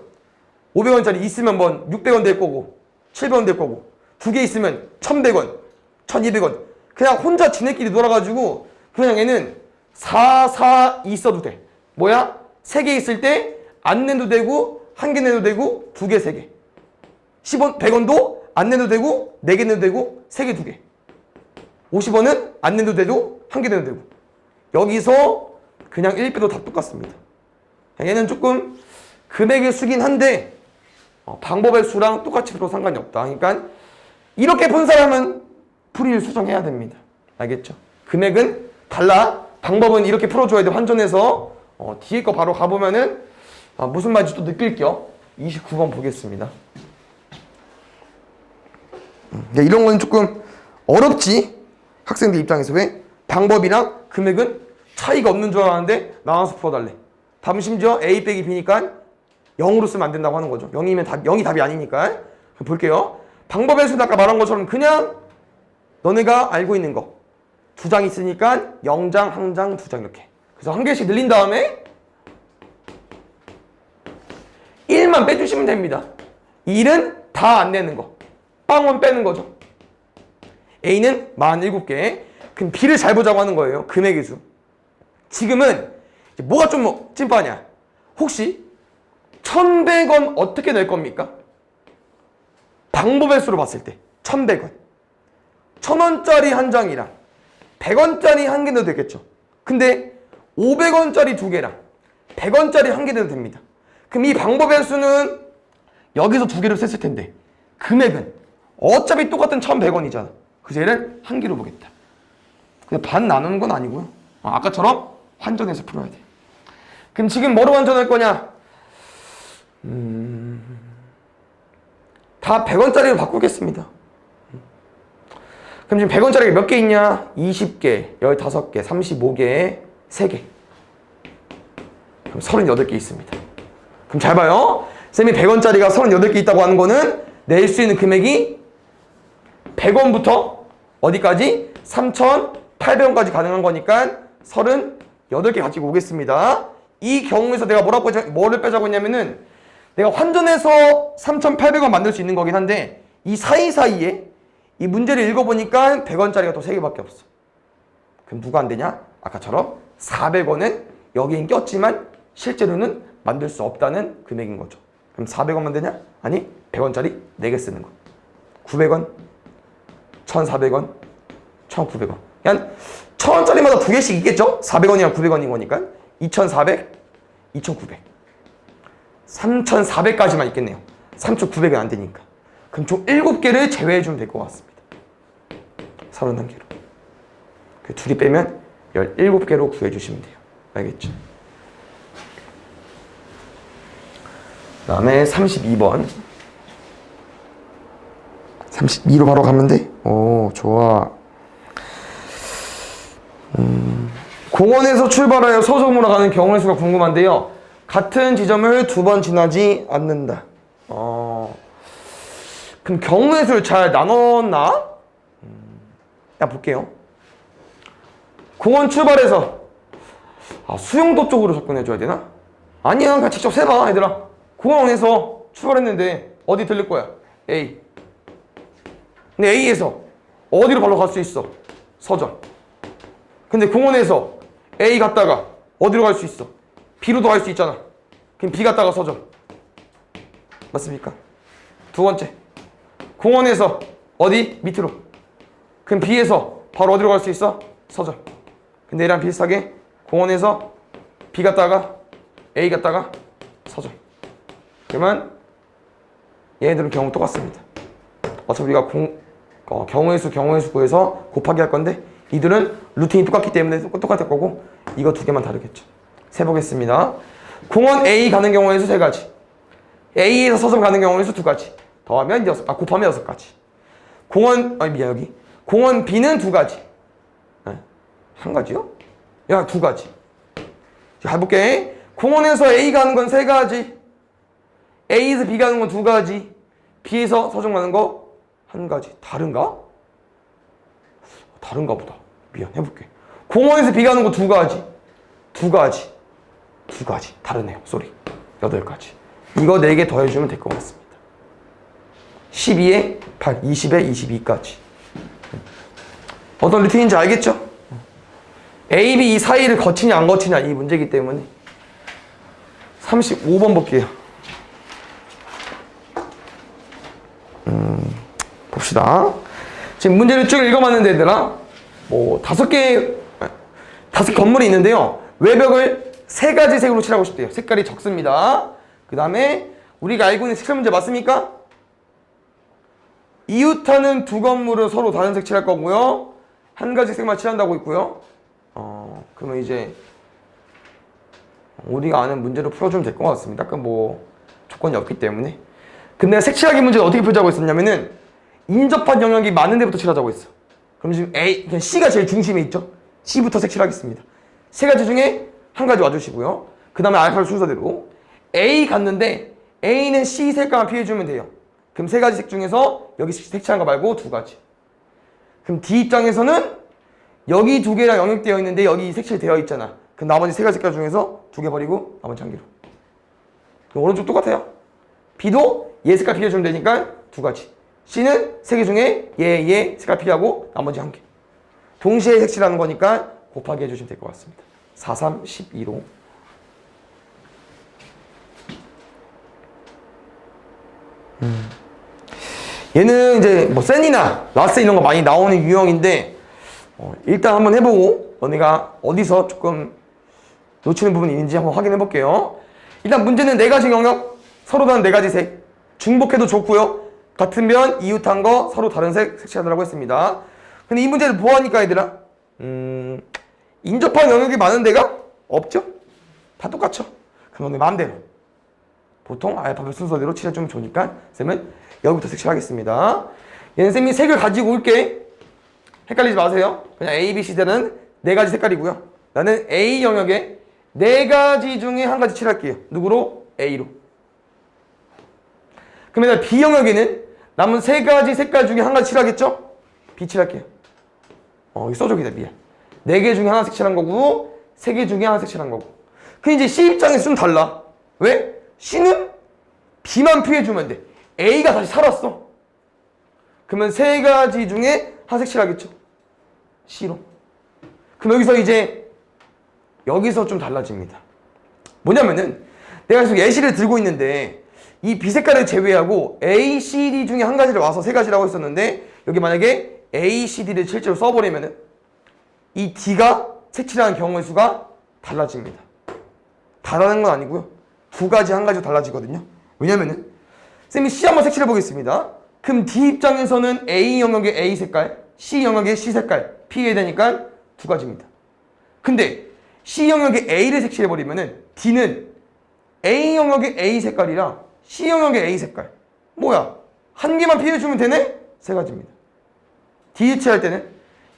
500원짜리 있으면 뭐 600원 될 거고 700원 될 거고 2개 있으면 1100원, 1200원 그냥 혼자 지네끼리 놀아가지고 그냥 얘는 4, 4, 2 써도 돼. 뭐야? 3개 있을 때 안 내도 되고 1개 내도 되고 2개, 3개 10원, 100원도 안 내도 되고 4개 내도 되고 3개, 2개 50원은 안 내도 되고 1개 내도 되고 여기서 그냥 1빼도 다 똑같습니다. 얘는 조금 금액의 수긴 한데 방법의 수랑 똑같이 풀어도 상관이 없다. 그러니까 이렇게 푼 사람은 풀이를 수정해야 됩니다. 알겠죠? 금액은 달라. 방법은 이렇게 풀어줘야 돼. 환전해서 뒤에 거 바로 가보면은 무슨 말인지 또 느낄 겸 29번 보겠습니다. 이런 건 조금 어렵지? 학생들 입장에서 왜? 방법이랑 금액은 차이가 없는 줄 알았는데 나눠서 풀어달래. 답은 심지어 A 빼기 B니까 0으로 쓰면 안 된다고 하는 거죠. 0이 답이 아니니까. 그럼 볼게요. 방법의 수는 아까 말한 것처럼 그냥 너네가 알고 있는 거. 2장 있으니까 0장, 1장, 2장 이렇게. 그래서 한 개씩 늘린 다음에 1만 빼주시면 됩니다. 1은 다 안 내는 거. 빵원 빼는 거죠. A는 47개. 그럼 B를 잘 보자고 하는 거예요. 금액의 수. 지금은 뭐가 좀 찐빠냐. 혹시 1,100원 어떻게 낼 겁니까? 방법의 수로 봤을 때 1,100원. 1,000원짜리 한 장이랑 100원짜리 한 개 넣어도 되겠죠. 근데 500원짜리 두 개랑 100원짜리 한 개 넣어도 됩니다. 그럼 이 방법의 수는 여기서 두 개를 셌을 텐데 금액은 어차피 똑같은 1,100원이잖아. 그래서 얘를 한 개로 보겠다. 근데 반 나누는 건 아니고요. 아까처럼 환전해서 풀어야 돼. 그럼 지금 뭐로 환전할 거냐? 다 100원짜리로 바꾸겠습니다. 그럼 지금 100원짜리가 몇 개 있냐? 20개, 15개, 35개, 3개. 그럼 38개 있습니다. 그럼 잘 봐요. 쌤이 100원짜리가 38개 있다고 하는 거는 낼 수 있는 금액이 100원부터 어디까지? 3,800원까지 가능한 거니까 38개 가지고 오겠습니다. 이 경우에서 내가 뭐를 빼자고 했냐면은 내가 환전해서 3,800원 만들 수 있는 거긴 한데 이 사이사이에 이 문제를 읽어보니까 100원짜리가 또 3개밖에 없어. 그럼 누가 안 되냐? 아까처럼 400원은 여기엔 꼈지만 실제로는 만들 수 없다는 금액인 거죠. 그럼 400원만 되냐? 아니 100원짜리 4개 쓰는 거. 900원, 1,400원, 1,900원. 그냥 1,000원짜리마다 2개씩 있겠죠? 400원이랑 900원인 거니까 2,400, 2,900. 3,400까지만 있겠네요. 3,900은 안 되니까. 그럼 총 7개를 제외해주면 될 것 같습니다. 31개로. 그 둘이 빼면 17개로 구해주시면 돼요. 알겠죠? 그 다음에 32번. 32로 바로 가면 돼? 오, 좋아. 공원에서 출발하여 서점으로 가는 경우의 수가 궁금한데요. 같은 지점을 2번 지나지 않는다. 그럼 경우의 수를 잘 나눴나? 볼게요. 공원 출발해서 수영도 쪽으로 접근해줘야 되나? 아니야, 그냥 직접 세봐, 얘들아. 공원에서 출발했는데 어디 들릴 거야? A. 근데 A에서 어디로 바로 갈 수 있어? 서점. 근데 공원에서 A 갔다가 어디로 갈 수 있어? B로도 갈 수 있잖아. 그럼 B 갔다가 서점. 맞습니까? 두 번째. 공원에서 어디? 밑으로. 그럼 B에서 바로 어디로 갈 수 있어? 서점. 근데 얘랑 비슷하게 공원에서 B 갔다가 A 갔다가 서점. 그러면 얘네들은 경우 똑같습니다. 어차피 우리가 경우의 수 구해서 곱하기 할 건데 이들은 루틴이 똑같기 때문에 똑같을 거고 이거 2개만 다르겠죠. 세보겠습니다. 공원 A 가는 경우의 수 3가지. A에서 서점 가는 경우의 수 2가지. 더하면 곱하면 6가지. 여기. 공원 B는 2가지. 한 가지요? 야, 2가지. 자, 해볼게. 공원에서 A 가는 건 3가지. A에서 B 가는 건 2가지. B에서 서점 가는 거 1가지. 다른가? 다른가 보다. 미안, 해볼게. 공원에서 B 가는 거 2가지. 2가지. 다르네요. 쏘리. 8가지. 이거 4개 더해주면 될 것 같습니다. 12에 8, 20에 22까지. 어떤 루틴인지 알겠죠? A, B 이 사이를 거치냐 안 거치냐 이 문제이기 때문에 35번 볼게요. 봅시다. 지금 문제를 쭉 읽어봤는데 얘들아 5개 건물이 있는데요. 외벽을 3가지 색으로 칠하고 싶대요. 색깔이 적습니다. 그 다음에 우리가 알고 있는 색칠 문제 맞습니까? 이웃하는 2 건물을 서로 다른 색 칠할 거고요. 1가지 색만 칠한다고 있고요. 그러면 이제 우리가 아는 문제로 풀어주면 될 것 같습니다. 조건이 없기 때문에. 근데 내가 색칠하기 문제를 어떻게 풀자고 했었냐면은 인접한 영역이 많은 데부터 칠하자고 했어. 그럼 지금 그냥 C가 제일 중심에 있죠? C부터 색칠하겠습니다. 세 가지 중에 한 가지 와주시고요. 그 다음에 알파벳 순서대로 A 갔는데 A는 C 색깔만 피해주면 돼요. 그럼 세 가지 색 중에서 여기 색칠한 거 말고 두 가지. 그럼 D 입장에서는 여기 두 개랑 영역되어 있는데 여기 색칠되어 있잖아. 그럼 나머지 세 가지 색깔 중에서 두 개 버리고 나머지 한 개로. 그럼 오른쪽 똑같아요. B도 얘 색깔 피해주면 되니까 두 가지. C는 세 개 중에 얘 색깔 피하고 나머지 한 개. 동시에 색칠하는 거니까 곱하기 해주시면 될 것 같습니다. 4, 3, 12로. 얘는 이제 뭐 센이나 라스 이런 거 많이 나오는 유형인데 일단 한번 해보고 너네가 어디서 조금 놓치는 부분이 있는지 한번 확인해 볼게요. 일단 문제는 네 가지 영역, 서로 다른 네 가지 색. 중복해도 좋고요. 같은 면, 이웃한 거, 서로 다른 색 색칠하라고 했습니다. 근데 이 문제를 뭐하니까 얘들아? 인접한 영역이 많은 데가 없죠? 다 똑같죠? 그럼 너네 마음대로. 보통 알파벳 순서대로 칠해주면 좋으니까 쌤은 여기부터 색칠하겠습니다. 얘는 쌤이 색을 가지고 올게. 헷갈리지 마세요. 그냥 A, B, C들은 네 가지 색깔이고요. 나는 A 영역에 네 가지 중에 한 가지 칠할게요. 누구로? A로. 그러면 B 영역에는 남은 세 가지 색깔 중에 한 가지 칠하겠죠? B 칠할게요. 이거 써줘기다 미안. 네 개 중에 하나 색칠한 거고 세 개 중에 하나 색칠한 거고. 근데 이제 C 입장에서 좀 달라. 왜? C는 B만 피해주면 돼. A가 다시 살았어. 그러면 세 가지 중에 하나 색칠하겠죠? C로. 그럼 여기서 이제 여기서 좀 달라집니다. 뭐냐면은 내가 계속 예시를 들고 있는데 이 B 색깔을 제외하고 A, C, D 중에 한 가지를 와서 세 가지라고 했었는데 여기 만약에 A, C, D를 실제로 써버리면은 이 D가 색칠하는 경우의 수가 달라집니다. 다라는 건 아니고요. 두 가지 한 가지로 달라지거든요. 왜냐면은 쌤이 C 한번 색칠해 보겠습니다. 그럼 D 입장에서는 A 영역의 A 색깔, C 영역의 C 색깔 피해야 되니까 두 가지입니다. 근데 C 영역의 A를 색칠해 버리면은 D는 A 영역의 A 색깔이랑 C 영역의 A 색깔. 뭐야? 한 개만 피해주면 되네? 세 가지입니다. D 칠할 때는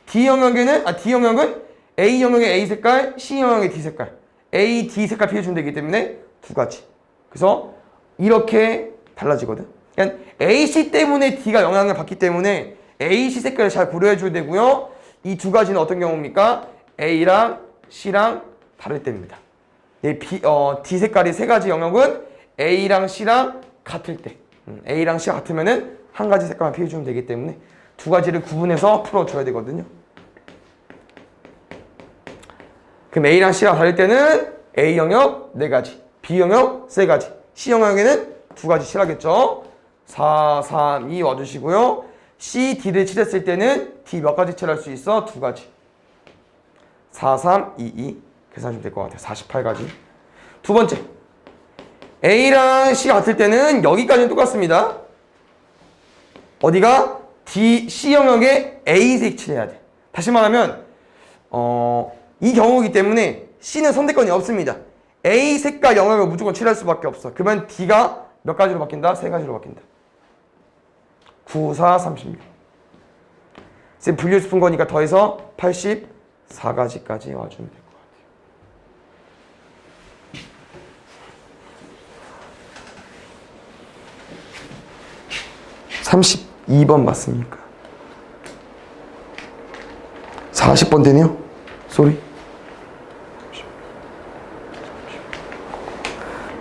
D 영역은 A 영역의 A 색깔, C 영역의 D 색깔. A, D 색깔 피해주면 되기 때문에 두 가지. 그래서 이렇게 달라지거든. 그러니까 AC 때문에 D가 영향을 받기 때문에 AC 색깔을 잘 고려해줘야 되고요. 이 두 가지는 어떤 경우입니까? A랑 C랑 다를 때입니다. D 색깔이 세 가지 영역은 A랑 C랑 같을 때. A랑 C가 같으면은 한 가지 색깔만 피해주면 되기 때문에 두 가지를 구분해서 풀어줘야 되거든요. 그럼 A랑 C가 다를 때는 A 영역 네 가지, B 영역 세 가지, C 영역에는 두 가지 칠하겠죠. 4, 3, 2 와주시고요. C, D를 칠했을 때는 D 몇 가지 칠할 수 있어? 두 가지. 4, 3, 2, 2 계산하시면 될 것 같아요. 48가지. 두 번째, A랑 C가 같을 때는 여기까지는 똑같습니다. 어디가? D, C 영역에 A 색칠해야 돼. 다시 말하면 이 경우이기 때문에 C는 선택권이 없습니다. A 색깔 영역을 무조건 칠할 수밖에 없어. 그러면 D가 몇 가지로 바뀐다? 세 가지로 바뀐다. 9, 4, 36. 쌤 분류 푼 거니까 더해서 84가지까지 와주면 될 것 같아요. 32번 맞습니까? 40번 되네요? 쏘리.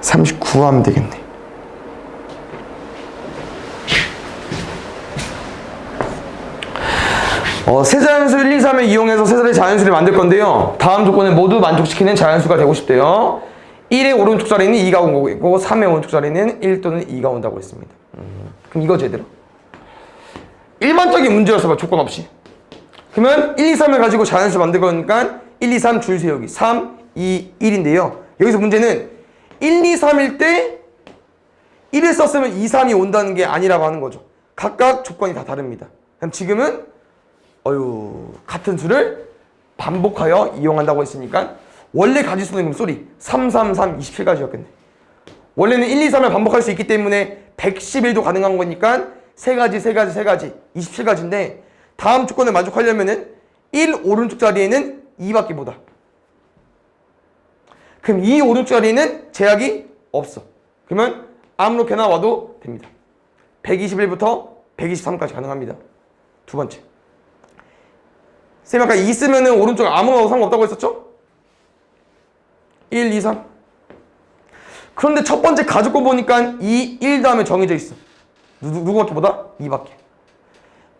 39 하면 되겠네. 세자연수 1, 2, 3을 이용해서 세자의 자연수를 만들 건데요. 다음 조건을 모두 만족시키는 자연수가 되고 싶대요. 1의 오른쪽 자리는 2가 온 거고 3의 오른쪽 자리는 1 또는 2가 온다고 했습니다. 그럼 이거 제대로. 일반적인 문제였어 봐, 조건 없이. 그러면 1, 2, 3을 가지고 자연수 만들 거니까 1, 2, 3 줄 세우기. 3, 2, 1인데요. 여기서 문제는 1, 2, 3일 때 1을 썼으면 2, 3이 온다는 게 아니라고 하는 거죠. 각각 조건이 다 다릅니다. 그럼 지금은 같은 수를 반복하여 이용한다고 했으니까 원래 가지수는 그럼 쏘리 3, 3, 3, 27가지였겠네. 원래는 1, 2, 3을 반복할 수 있기 때문에 111도 가능한 거니까 세 가지 27가지인데 다음 조건을 만족하려면은 1 오른쪽 자리에는 2밖에 못 와. 그럼 이 오른쪽 자리는 제약이 없어. 그러면 아무렇게나 와도 됩니다. 121부터 123까지 가능합니다. 두 번째. 쌤 아까 2 쓰면은 오른쪽 아무나 와도 상관없다고 했었죠? 1, 2, 3. 그런데 첫 번째 가족거 보니까 2, 1 다음에 정해져 있어. 누구밖에 보다? 2밖에.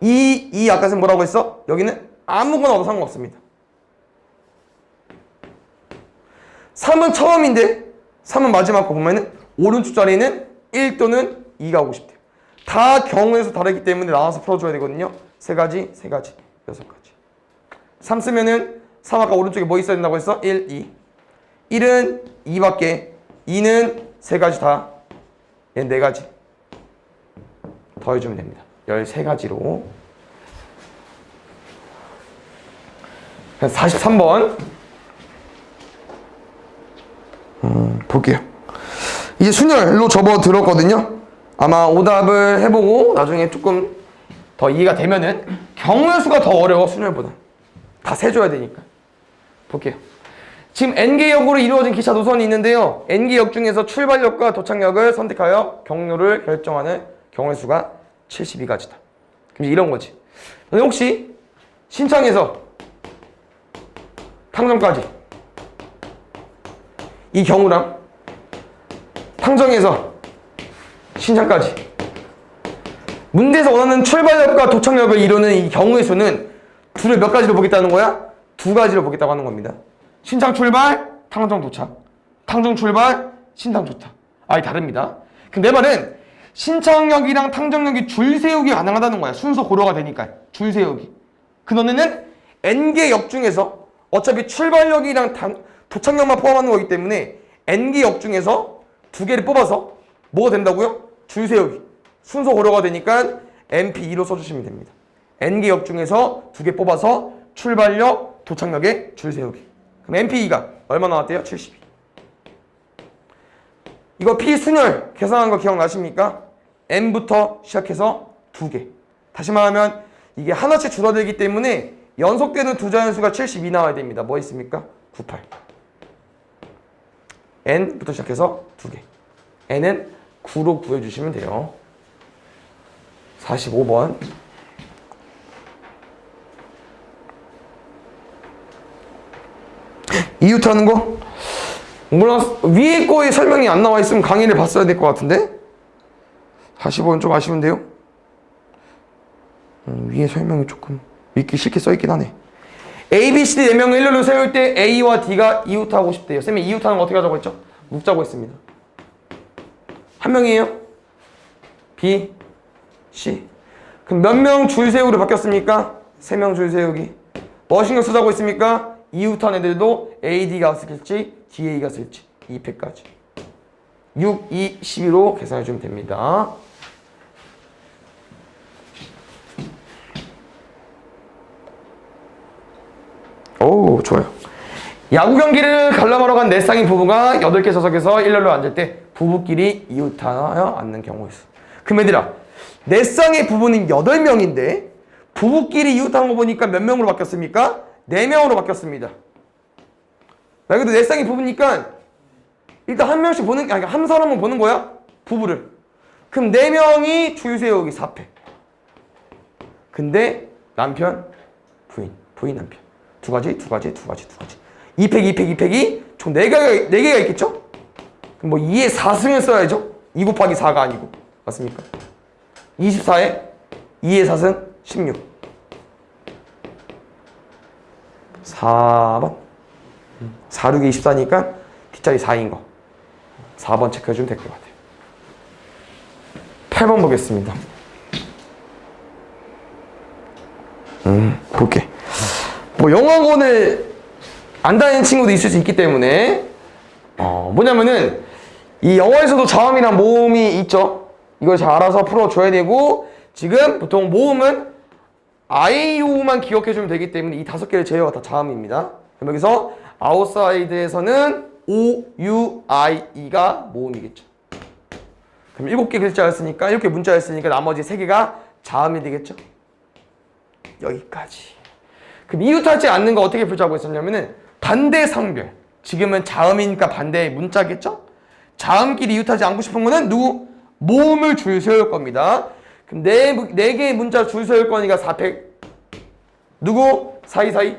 2 아까 쌤 뭐라고 했어? 여기는 아무거나 와도 상관없습니다. 3은 처음인데 3은 마지막 거 보면은 오른쪽 자리는 1 또는 2가 오고 싶대요. 다 경우에서 다르기 때문에 나와서 풀어줘야 되거든요. 3가지, 6가지. 3 쓰면은 3 아까 오른쪽에 뭐 있어야 된다고 했어? 1, 2. 1은 2밖에, 2는 3가지 다, 얘는 4가지. 더해주면 됩니다. 13가지로. 43번. 볼게요. 이제 순열로 접어들었거든요. 아마 오답을 해보고 나중에 조금 더 이해가 되면은 경우의 수가 더 어려워, 순열보다. 다 세줘야 되니까. 볼게요. 지금 N개역으로 이루어진 기차 노선이 있는데요. N개역 중에서 출발역과 도착역을 선택하여 경로를 결정하는 경우의 수가 72가지다. 그럼 이런 거지. 혹시 신창에서 탕정까지 이 경우랑 탕정에서 신창까지 문제에서 원하는 출발역과 도착역을 이루는 이 경우의 수는 둘을 몇 가지로 보겠다는 거야? 2가지로 보겠다고 하는 겁니다. 신창 출발, 탕정 도착. 탕정 출발, 신탕 도착. 아예 다릅니다. 그럼 내 말은 신창역이랑 탕정역이 줄 세우기 가능하다는 거야. 순서 고려가 되니까. 줄 세우기. 그 너네는 N개 역 중에서 어차피 출발역이랑 도착역만 포함하는 거기 때문에 N개 역 중에서 2개를 뽑아서 뭐가 된다고요? 줄 세우기. 순서 고려가 되니까 MP2로 써주시면 됩니다. N개 역 중에서 2개 뽑아서 출발역, 도착역에 줄 세우기. 그럼 MP2가 얼마 나왔대요? 72. 이거 P순열 계산한 거 기억나십니까? N부터 시작해서 2개. 다시 말하면 이게 하나씩 줄어들기 때문에 연속되는 두 자연수가 72 나와야 됩니다. 뭐 있습니까? 98. N부터 시작해서 2개. N은 9로 구해주시면 돼요. 45번. 이웃하는 거? 물론 위에 거에 설명이 안 나와 있으면 강의를 봤어야 될 것 같은데 45번 좀 아쉬운데요? 위에 설명이 조금 읽기 싫게 써있긴 하네. A, B, C, D 4명을 일렬로 세울 때 A와 D가 이웃하고 싶대요. 쌤이 이웃하는 거 어떻게 하자고 했죠? 묶자고 했습니다. 한 명이에요? B, C. 그럼 몇 명 줄 세우기로 바뀌었습니까? 3명 줄 세우기. 뭐 신경 쓰자고 했습니까? 이웃한 애들도 A, D가 쓸지 D, A가 쓸지 2패까지 6, 2, 12로 계산해주면 됩니다. 오, 좋아요. 야구 경기를 관람하러 간 네 쌍의 부부가 8개 좌석에서 일렬로 앉을 때 부부끼리 이웃하여 앉는 경우의 수. 그럼 얘들아, 네 쌍의 부부는 8명인데 부부끼리 이웃하는 거 보니까 몇 명으로 바뀌었습니까? 4명으로 바뀌었습니다. 나 그래도 네 쌍이 부부니까 일단 한 명씩 보는, 아니 한 사람은 보는 거야? 부부를. 그럼 4명이 줄 세우기 4패. 근데 남편, 부인 남편. 2가지. 2팩, 2팩이 총 4개가 있겠죠? 그럼 뭐 2에 4승을 써야죠? 2 곱하기 4가 아니고. 맞습니까? 24에 2에 4승 16. 4번. 4, 6에 24니까 뒷자리 4인 거. 4번 체크해주면 될 것 같아요. 8번 보겠습니다. 볼게. 뭐 영어권을 안 다니는 친구도 있을 수 있기 때문에 뭐냐면은 이 영어에서도 자음이랑 모음이 있죠. 이걸 잘 알아서 풀어줘야 되고 지금 보통 모음은 아이오만 기억해주면 되기 때문에 이 5개를 제외가 다 자음입니다. 그럼 여기서 아웃사이드에서는 O, U, I, E가 모음이겠죠. 그럼 7개 글자였으니까 7개 문자였으니까 나머지 3개가 자음이 되겠죠. 여기까지. 그럼 이웃하지 않는 거 어떻게 풀자고 했었냐면은 반대 상별. 지금은 자음이니까 반대의 문자겠죠? 자음끼리 이웃하지 않고 싶은 거는 누구? 모음을 줄 세울 겁니다. 그럼 네 개의 문자 줄 세울 거니까 4팩. 누구? 사이사이.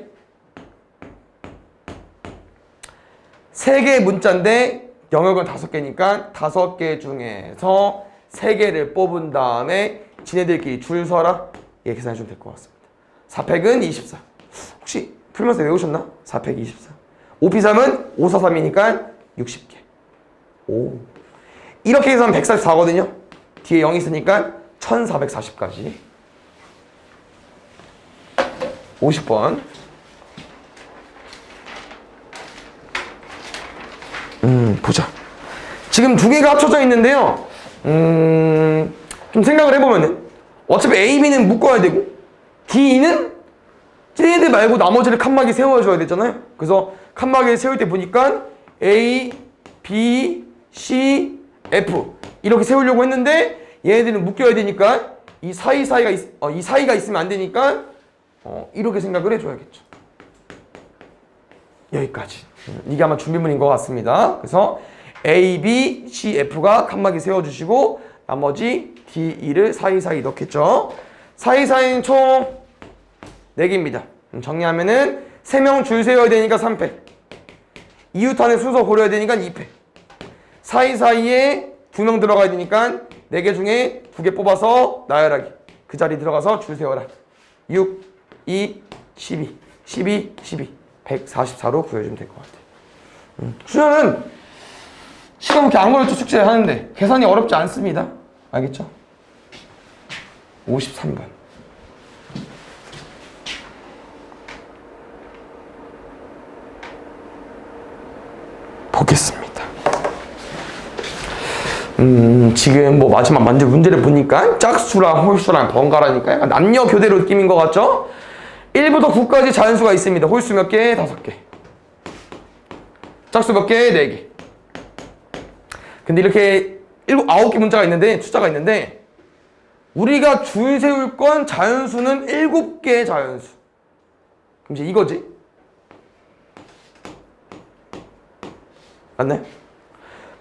3개의 문자인데 영역은 5개니까 5개 중에서 3개를 뽑은 다음에 지네들끼리 줄 서라. 예, 계산해 주면 될 것 같습니다. 4팩은 24. 혹시 풀면서 외우셨나? 4팩 24. 5P3은 543이니까 60개. 오. 이렇게 해서 144거든요. 뒤에 0이 있으니까 1440까지. 50번. 보자. 지금 두 개가 합쳐져 있는데요. 좀 생각을 해보면은 어차피 A, B는 묶어야 되고 D는 쟤네들 말고 나머지를 칸막이 세워줘야 되잖아요. 그래서 칸막이를 세울 때 보니까 A, B, C, F 이렇게 세우려고 했는데 얘네들은 묶여야 되니까 이 사이가 있으면 안 되니까 이렇게 생각을 해줘야겠죠. 여기까지. 이게 아마 준비물인 것 같습니다. 그래서 A, B, C, F가 칸막이 세워주시고 나머지 D, E를 사이사이 넣겠죠. 사이사이는 총 4개입니다. 정리하면은 3명 줄 세워야 되니까 3팩. 이웃한의 순서 고려해야 되니까 2팩. 사이사이에 2명 들어가야 되니까 4개 중에 2개 뽑아서 나열하기. 그 자리 들어가서 줄 세워라. 6, 2, 12, 12, 12. 144로 구해주면 될 것 같아요. 수련은 시간 그렇게 안 걸려도 숙제를 하는데 계산이 어렵지 않습니다. 알겠죠? 53번. 보겠습니다. 지금 뭐 마지막 문제를 보니까 짝수랑 홀수랑 번갈아니까 약간 남녀 교대로 느낌인 것 같죠? 1부터 9까지 자연수가 있습니다. 홀수 몇 개? 5개. 짝수 몇 개? 4개. 근데 이렇게 9개 문자가 있는데, 숫자가 있는데, 우리가 줄 세울 건 자연수는 7개의 자연수. 그럼 이제 이거지. 맞나요?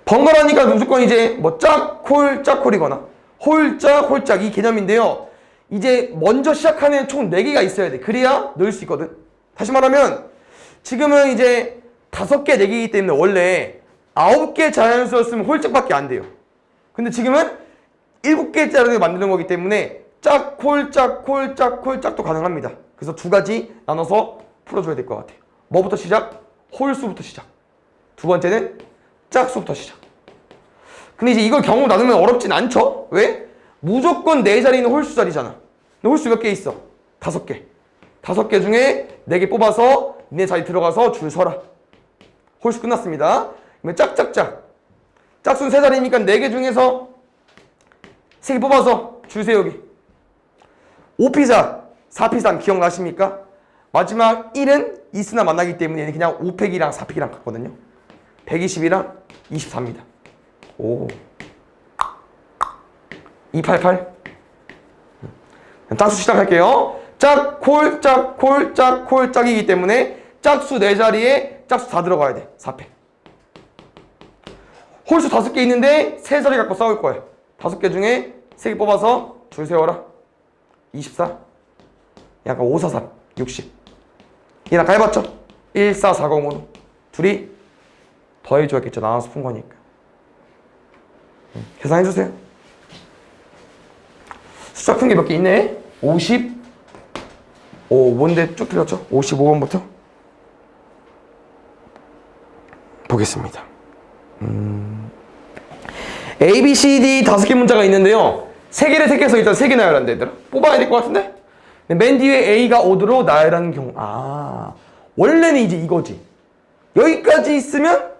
번갈아니까 무조건 이제 뭐 짝홀, 짝홀이거나 홀짝, 홀짝 이 개념인데요. 이제 먼저 시작하는 총 4개가 있어야 돼. 그래야 넣을 수 있거든. 다시 말하면 지금은 이제 5개, 4개이기 때문에 원래 9개 자연수였으면 홀짝밖에 안 돼요. 근데 지금은 7개짜리를 만드는 거기 때문에 짝홀, 짝홀, 짝홀, 짝도 가능합니다. 그래서 2가지 나눠서 풀어줘야 될 것 같아요. 뭐부터 시작? 홀수부터 시작. 2번째는 짝수부터 시작. 근데 이제 이걸 경우 나누면 어렵진 않죠? 왜? 무조건 4자리는 홀수 자리잖아. 근데 홀수 몇 개 있어? 5개. 5개 중에 4개 뽑아서 네 자리 들어가서 줄 서라. 홀수 끝났습니다. 그러면 짝짝짝. 짝수는 3자리니까 4개 중에서 3개 뽑아서 줄 세우기. 5P4, 4P3 기억나십니까? 마지막 1은 이스나 만나기 때문에 얘는 그냥 5팩이랑 4팩이랑 같거든요. 120이랑 24입니다. 오. 288. 짝수 시작할게요. 짝, 콜, 짝, 콜, 짝, 콜, 짝이기 때문에 짝수 4자리에 짝수 다 들어가야 돼. 4팩. 홀수 5개 있는데 3자리 갖고 싸울 거예요. 5개 중에 3개 뽑아서 줄 세워라. 24. 약간 543, 60. 얘는 아까 해봤죠? 1440으로. 둘이 더해줘야겠죠. 나눠서 푼 거니까. 계산해주세요. 숫자 푼 게 몇 개 있네? 50. 뭔데 쭉 틀렸죠? 55번부터. 보겠습니다. A, B, C, D 5개 문자가 있는데요. 3개를 택해서 일단 3개 나열한다 얘들아. 뽑아야 될 것 같은데? 맨 뒤에 A가 오도록 나열하는 경우. 원래는 이제 이거지. 여기까지 있으면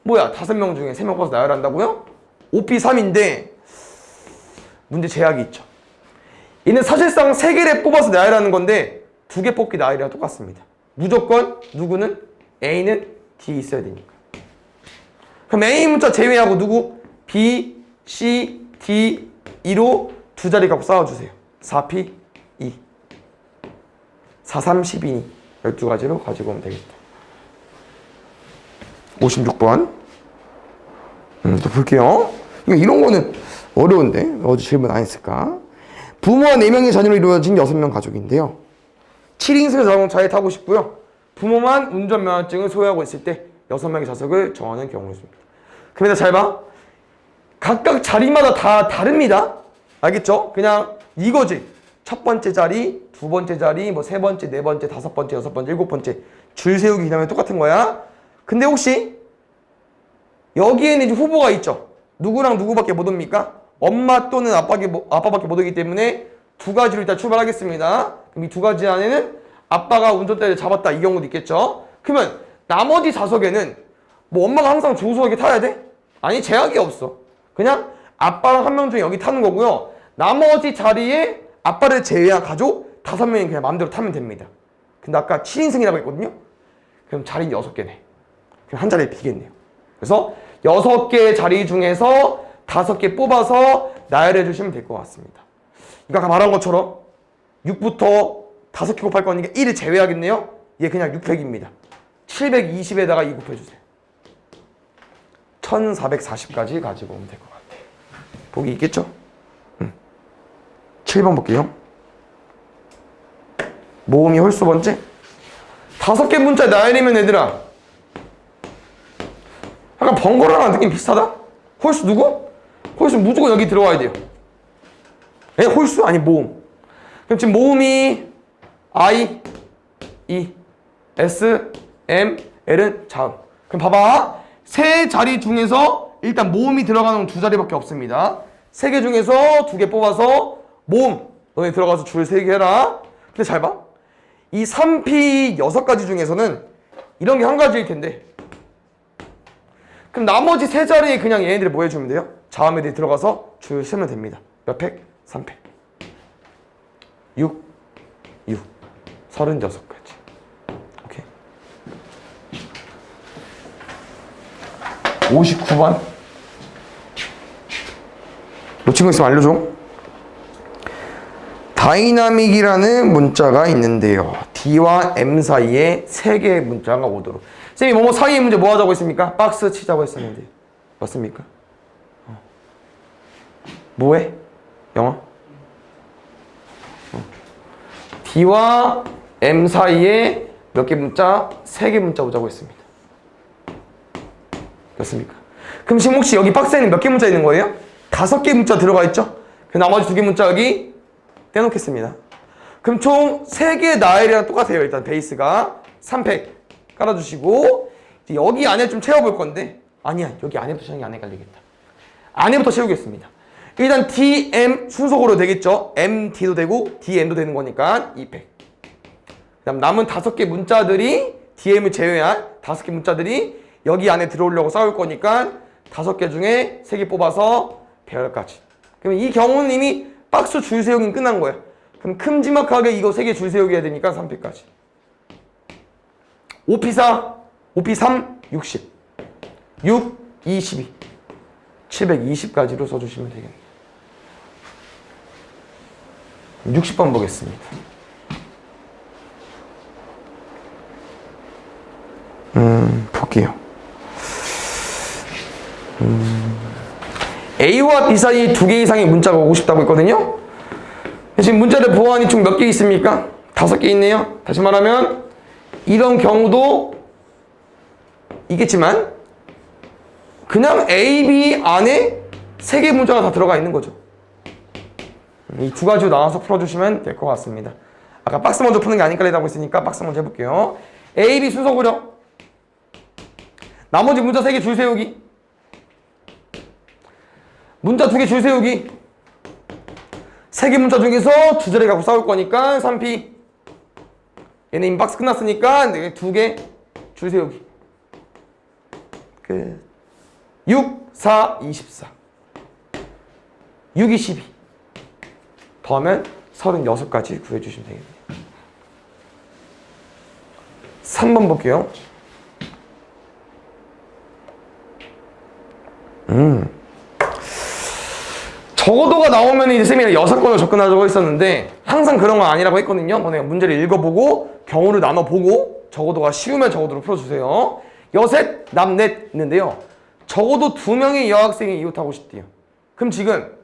뭐야? 5명 중에 3명 뽑아서 나열한다고요? 5P3인데 문제 제약이 있죠. 얘는 사실상 3개를 뽑아서 나열하는 건데 2개 뽑기 나열이랑 똑같습니다. 무조건 누구는? A는 D 있어야 되니까. 그럼 A 문자 제외하고 누구? B, C, D, E로 2자리 갖고 싸워주세요. 4P, 2. 4, 3, 12니 12가지로 가지고 오면 되겠다. 56번. 또 볼게요. 이런 거는 어려운데 어디 질문 안 했을까? 부모와 4명의 자녀로 이루어진 6명 가족인데요. 7인승 자동차에 타고 싶고요. 부모만 운전면허증을 소유하고 있을 때 6명의 좌석을 정하는 경우를 씁니다. 그러면 잘 봐. 각각 자리마다 다 다릅니다. 알겠죠? 그냥 이거지. 첫 번째 자리, 두 번째 자리, 뭐 세 번째, 네 번째, 다섯 번째, 여섯 번째, 일곱 번째 줄 세우기 기념이 똑같은 거야. 근데 혹시 여기에는 이제 후보가 있죠. 누구랑 누구밖에 못 옵니까? 엄마 또는 아빠밖에 못 오기 때문에 두 가지로 일단 출발하겠습니다. 그럼 이 두 가지 안에는 아빠가 운전대를 잡았다 이 경우도 있겠죠. 그러면 나머지 좌석에는 뭐 엄마가 항상 조수석에 타야 돼? 아니 제약이 없어. 그냥 아빠랑 한 명 중에 여기 타는 거고요. 나머지 자리에 아빠를 제외한 가족 5명이 그냥 마음대로 타면 됩니다. 근데 아까 7인승이라고 했거든요. 그럼 자리 6개네. 그럼 한 자리에 비겠네요. 그래서 6개의 자리 중에서 5개 뽑아서 나열해 주시면 될 것 같습니다. 이거 아까 말한 것처럼 6부터 5개 곱할 거니까 1을 제외하겠네요. 얘 그냥 600입니다. 720에다가 2 곱해주세요. 1440까지 가지고 오면 될 것 같아요. 보기 있겠죠? 7번 볼게요. 모음이 홀수 번째. 5개 문자 나열이면 얘들아 약간 번거로운 느낌 비슷하다? 홀수 누구? 홀수 무조건 여기 들어와야 돼요. 에? 홀수? 아니 모음. 그럼 지금 모음이 I, E, S, M, L은 자음. 그럼 봐봐. 세 자리 중에서 일단 모음이 들어가는 건 2자리밖에 없습니다. 3개 중에서 2개 뽑아서 모음 너네 들어가서 줄 3개 해라. 근데 잘 봐. 이 3P 6가지 중에서는 이런 게 한 가지일 텐데 그럼 나머지 3자리에 그냥 얘네들이 뭐 해주면 돼요? 자음 애들이 들어가서 줄 세면 됩니다. 몇 팩? 3팩. 6, 36가지. 오케이. 59번. 놓친 거 있으면 알려줘. 다이나믹이라는 문자가 있는데요. D와 M 사이에 3개의 문자가 오도록. 쌤이 뭐뭐 사이의 문제 뭐 하자고 했습니까? 박스 치자고 했었는데. 맞습니까? 뭐해? 영어? D와 M 사이에 몇 개 문자? 3개 문자 오자고 했습니다. 됐습니까? 그럼 지금 혹시 여기 박스에는 몇 개 문자 있는 거예요? 5개 문자 들어가 있죠? 그 나머지 2개 문자 여기 떼놓겠습니다. 그럼 총 3개의 나열이랑 똑같아요. 일단 베이스가 3팩 깔아주시고 여기 안에 좀 채워볼 건데 아니야 여기 안에부터 채우는 게 안 헷갈리겠다. 안에부터 채우겠습니다. 일단 D, M 순서고로 되겠죠. M, D도 되고 D, M도 되는 거니까 2팩. 그 다음 남은 5개 문자들이 D, M을 제외한 5개 문자들이 여기 안에 들어오려고 싸울 거니까 5개 중에 3개 뽑아서 배열까지. 그러면 이 경우는 이미 박스 줄 세우기는 끝난 거야. 그럼 큼지막하게 이거 3개 줄 세우기 해야 되니까 3팩까지. 5P4, 5P3, 60. 6, 22. 720까지로 써주시면 되겠네요. 60번 보겠습니다. 볼게요. A와 B 사이 2개 이상의 문자가 오고 싶다고 했거든요. 지금 문자를 보아하니 총 몇 개 있습니까? 5개 있네요. 다시 말하면 이런 경우도 있겠지만 그냥 A, B 안에 3개 문자가 다 들어가 있는 거죠. 이 2가지로 나눠서 풀어주시면 될 것 같습니다. 아까 박스 먼저 푸는 게 안 헷갈리다고 했으니까 박스 먼저 해볼게요. A, B 순서 고려. 나머지 문자 3개 줄 세우기. 문자 2개 줄 세우기. 3개 문자 중에서 2자리 갖고 싸울 거니까 3P. 얘네 인박스 끝났으니까 2개 줄 세우기. 6, 4, 24. 6, 22. 더하면 36가지 구해주시면 되겠네요. 3번 볼게요. 적어도가 나오면 이제 쌤이 6건을 접근하자고 했었는데 항상 그런 건 아니라고 했거든요. 너네가 문제를 읽어보고 경우를 나눠보고 적어도가 쉬우면 적어도로 풀어주세요. 여셋, 남넷 있는데요. 적어도 2명의 여학생이 이웃하고 싶대요. 그럼 지금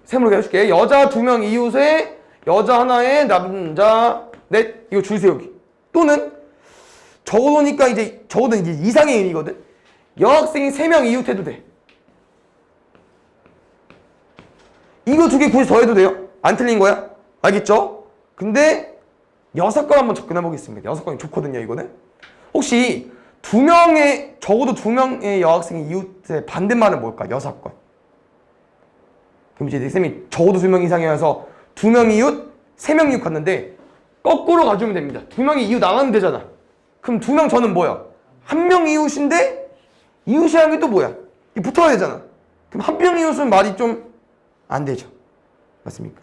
셈으로 해줄게. 여자 2명 이웃에 여자 하나에 남자 넷, 이거 줄 세우기. 또는 적어도니까 적어도 이상의 의미거든. 여학생이 3명 이웃해도 돼. 이거 2개 굳이 더해도 돼요. 안 틀린 거야. 알겠죠? 근데 6건 한번 접근해 보겠습니다. 6건이 좋거든요, 이거는. 혹시 적어도 2명의 여학생이 이웃의 반대말은 뭘까? 6건. 그럼 이제 쌤이 적어도 2명 이상이어서 2명 이웃, 3명 이웃 갔는데 거꾸로 가주면 됩니다. 2명이 이웃 나가면 되잖아. 그럼 2명 저는 뭐야? 1명 이웃인데 이웃이라는 게 또 뭐야? 이 붙어야 되잖아. 그럼 1명 이웃은 말이 좀 안 되죠. 맞습니까?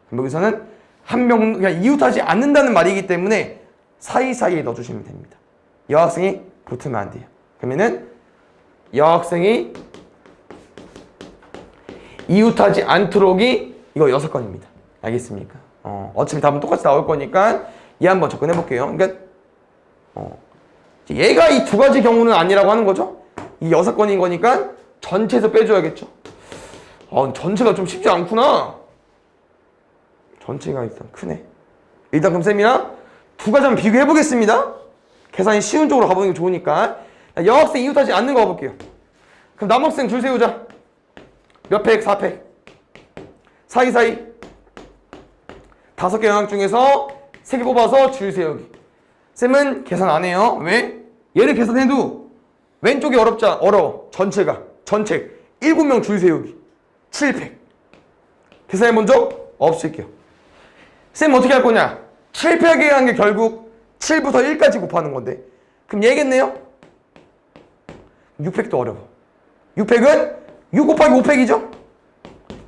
그럼 여기서는 1명, 그냥 이웃하지 않는다는 말이기 때문에 사이사이에 넣어주시면 됩니다. 여학생이 붙으면 안 돼요. 그러면은 여학생이 이웃하지 않도록이 이거 6건입니다. 알겠습니까? 어차피 답은 똑같이 나올 거니까 얘 한번 접근해 볼게요. 그러니까 얘가 이 2가지 경우는 아니라고 하는 거죠. 이 6건인 거니까 전체에서 빼줘야겠죠. 전체가 좀 쉽지 않구나. 전체가 일단 크네. 일단 그럼 쌤이랑 2가지 한번 비교해 보겠습니다. 계산이 쉬운 쪽으로 가보는 게 좋으니까. 여학생 이웃하지 않는 거 가볼게요. 그럼 남학생 줄 세우자. 몇 팩? 4팩. 사이사이 5개 영역 중에서 3개 뽑아서 줄 세우기. 쌤은 계산 안 해요. 왜? 얘를 계산해도 왼쪽이 어려워. 전체 7명 줄 세우기. 7팩. 계산해 본 적 없을게요. 쌤 어떻게 할 거냐? 7팩에 한 게 결국 7부터 1까지 곱하는 건데. 그럼 얘겠네요? 6팩도 어려워. 6팩은 6 곱하기 5팩이죠?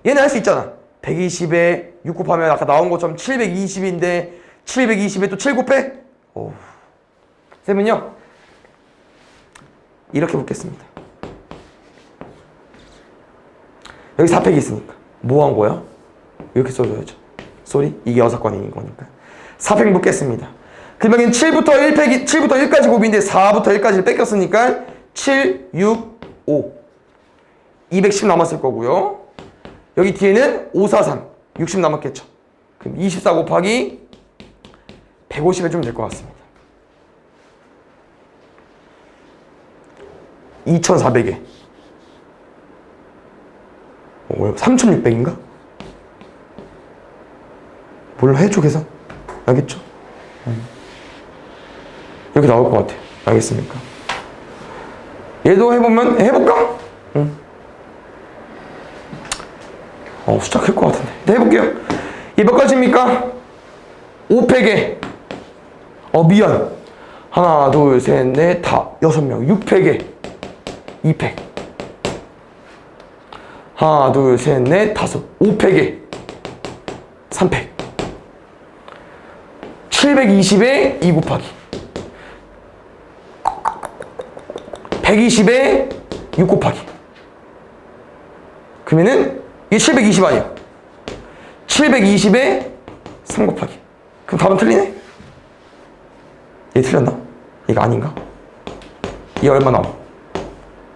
얘는 할 수 있잖아. 120에 6 곱하면 아까 나온 것처럼 720인데 720에 또 7 곱해? 쌤은요 이렇게 묻겠습니다. 여기 4팩이 있으니까 뭐 한 거야? 이렇게 써줘야죠. 쏘리? 이게 6건인 거니까 4팩 묻겠습니다. 그러면 7부터 1까지 곱인데 4부터 1까지를 뺏겼으니까 7, 6, 5 210 남았을 거고요. 여기 뒤에는 5, 4, 3 60 남았겠죠. 그럼 24 곱하기 150 해주면 될 것 같습니다. 2400에 3600인가? 뭘로 해줘 계산? 알겠죠? 이렇게 나올 것 같아요. 알겠습니까? 얘도 해볼까? 숫자 클 것 같은데. 네, 해볼게요. 얘 몇 가지입니까? 5팩에 미안. 하나, 둘, 셋, 넷, 다 6명. 6팩에 2팩. 하나, 둘, 셋, 넷, 다섯. 5팩에 3팩. 720에 2 곱하기 120에 6 곱하기. 그러면은 이게 720 아니야. 720에 3 곱하기. 그럼 답은 틀리네? 얘 틀렸나? 이거 아닌가? 얘 얼마 나와?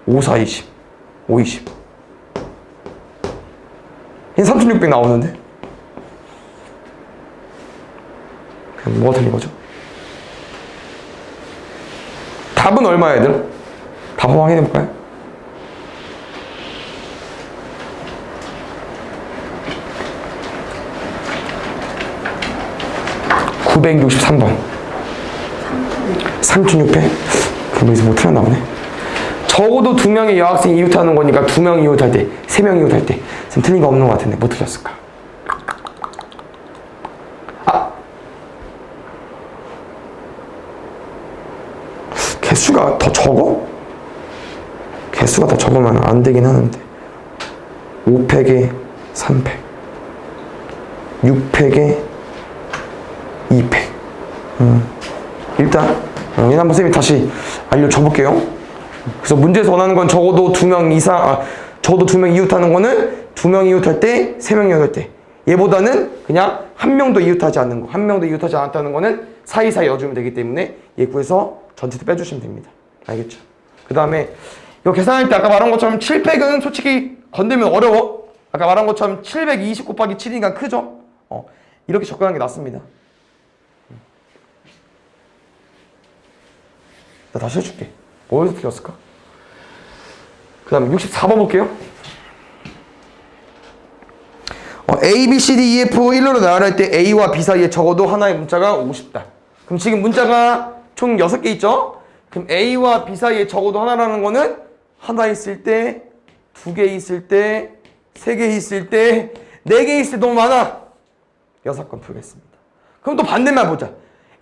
5, 4, 20 5, 20 얘 3600 나오는데? 그럼 뭐가 틀린 거죠? 답은 얼마야 얘들? 답 한번 확인해 볼까요? (963번) 3600? 그럼 여기서 뭐 틀렸나 보네. 적어도 2명의 여학생이 이웃하는 거니까 2명 이웃할 때, 3명 이웃할 때 지금 틀린 거 없는 것 같은데 뭐 틀렸을까? 개수가 더 적어? 개수가 더 적으면 안 되긴 하는데 5팩에 3팩 6팩에 2팩 일단 한번 쌤이 다시 알려줘 볼게요. 그래서 문제에서 원하는 건 적어도 2명 이상 적어도 2명 이웃하는 거는 2명 이웃할 때 3명 이웃할 때 얘보다는 그냥 한 명도 이웃하지 않는 거, 한 명도 이웃하지 않았다는 거는 사이사이 넣어주면 되기 때문에 얘 구해서 전체도 빼주시면 됩니다. 알겠죠? 그 다음에 이거 계산할 때 아까 말한 것처럼 700은 솔직히 건들면 어려워. 아까 말한 것처럼 720 곱하기 7이니까 크죠? 이렇게 접근하는 게 낫습니다. 나 다시 해줄게. 뭐에서 틀렸을까? 그 다음에 64번 볼게요. A, B, C, D, E, F 1로로 나열할 때 A와 B 사이에 적어도 하나의 문자가 오고 싶다. 그럼 지금 문자가 총 6개 있죠? 그럼 A와 B 사이에 적어도 하나라는 거는 하나 있을 때, 2개 있을 때, 3개 있을 때, 4개 있을 때 너무 많아. 6건 풀겠습니다. 그럼 또 반대말 보자.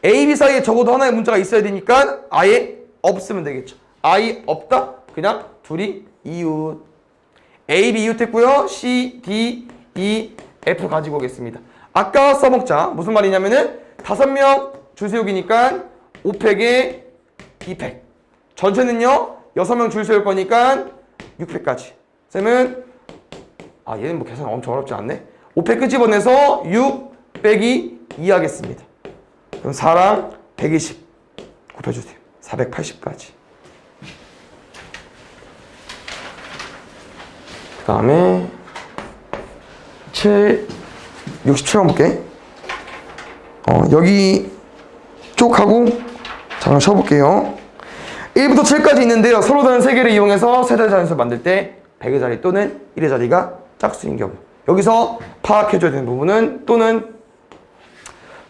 A, B 사이에 적어도 하나의 문자가 있어야 되니까 아예 없으면 되겠죠. 아예 없다? 그냥 둘이 이웃. A, B 이웃했고요. C, D, E, F 가지고 오겠습니다. 아까 써먹자. 무슨 말이냐면은 5명 줄 세우기니까 5팩에 2팩. 전체는요 6명 줄 세울 거니까 6팩까지. 쌤은 얘는 뭐 계산 엄청 어렵지 않네. 5팩 끄집어내서 6 빼기 2 하겠습니다. 그럼 4랑 120 곱해주세요. 480까지. 그 다음에 67번 볼게. 여기 쪽하고 잠깐 쳐볼게요. 1부터 7까지 있는데요. 서로 다른 3개를 이용해서 세대 자연수를 만들 때 100의 자리 또는 1의 자리가 짝수인 경우. 여기서 파악해줘야 되는 부분은 또는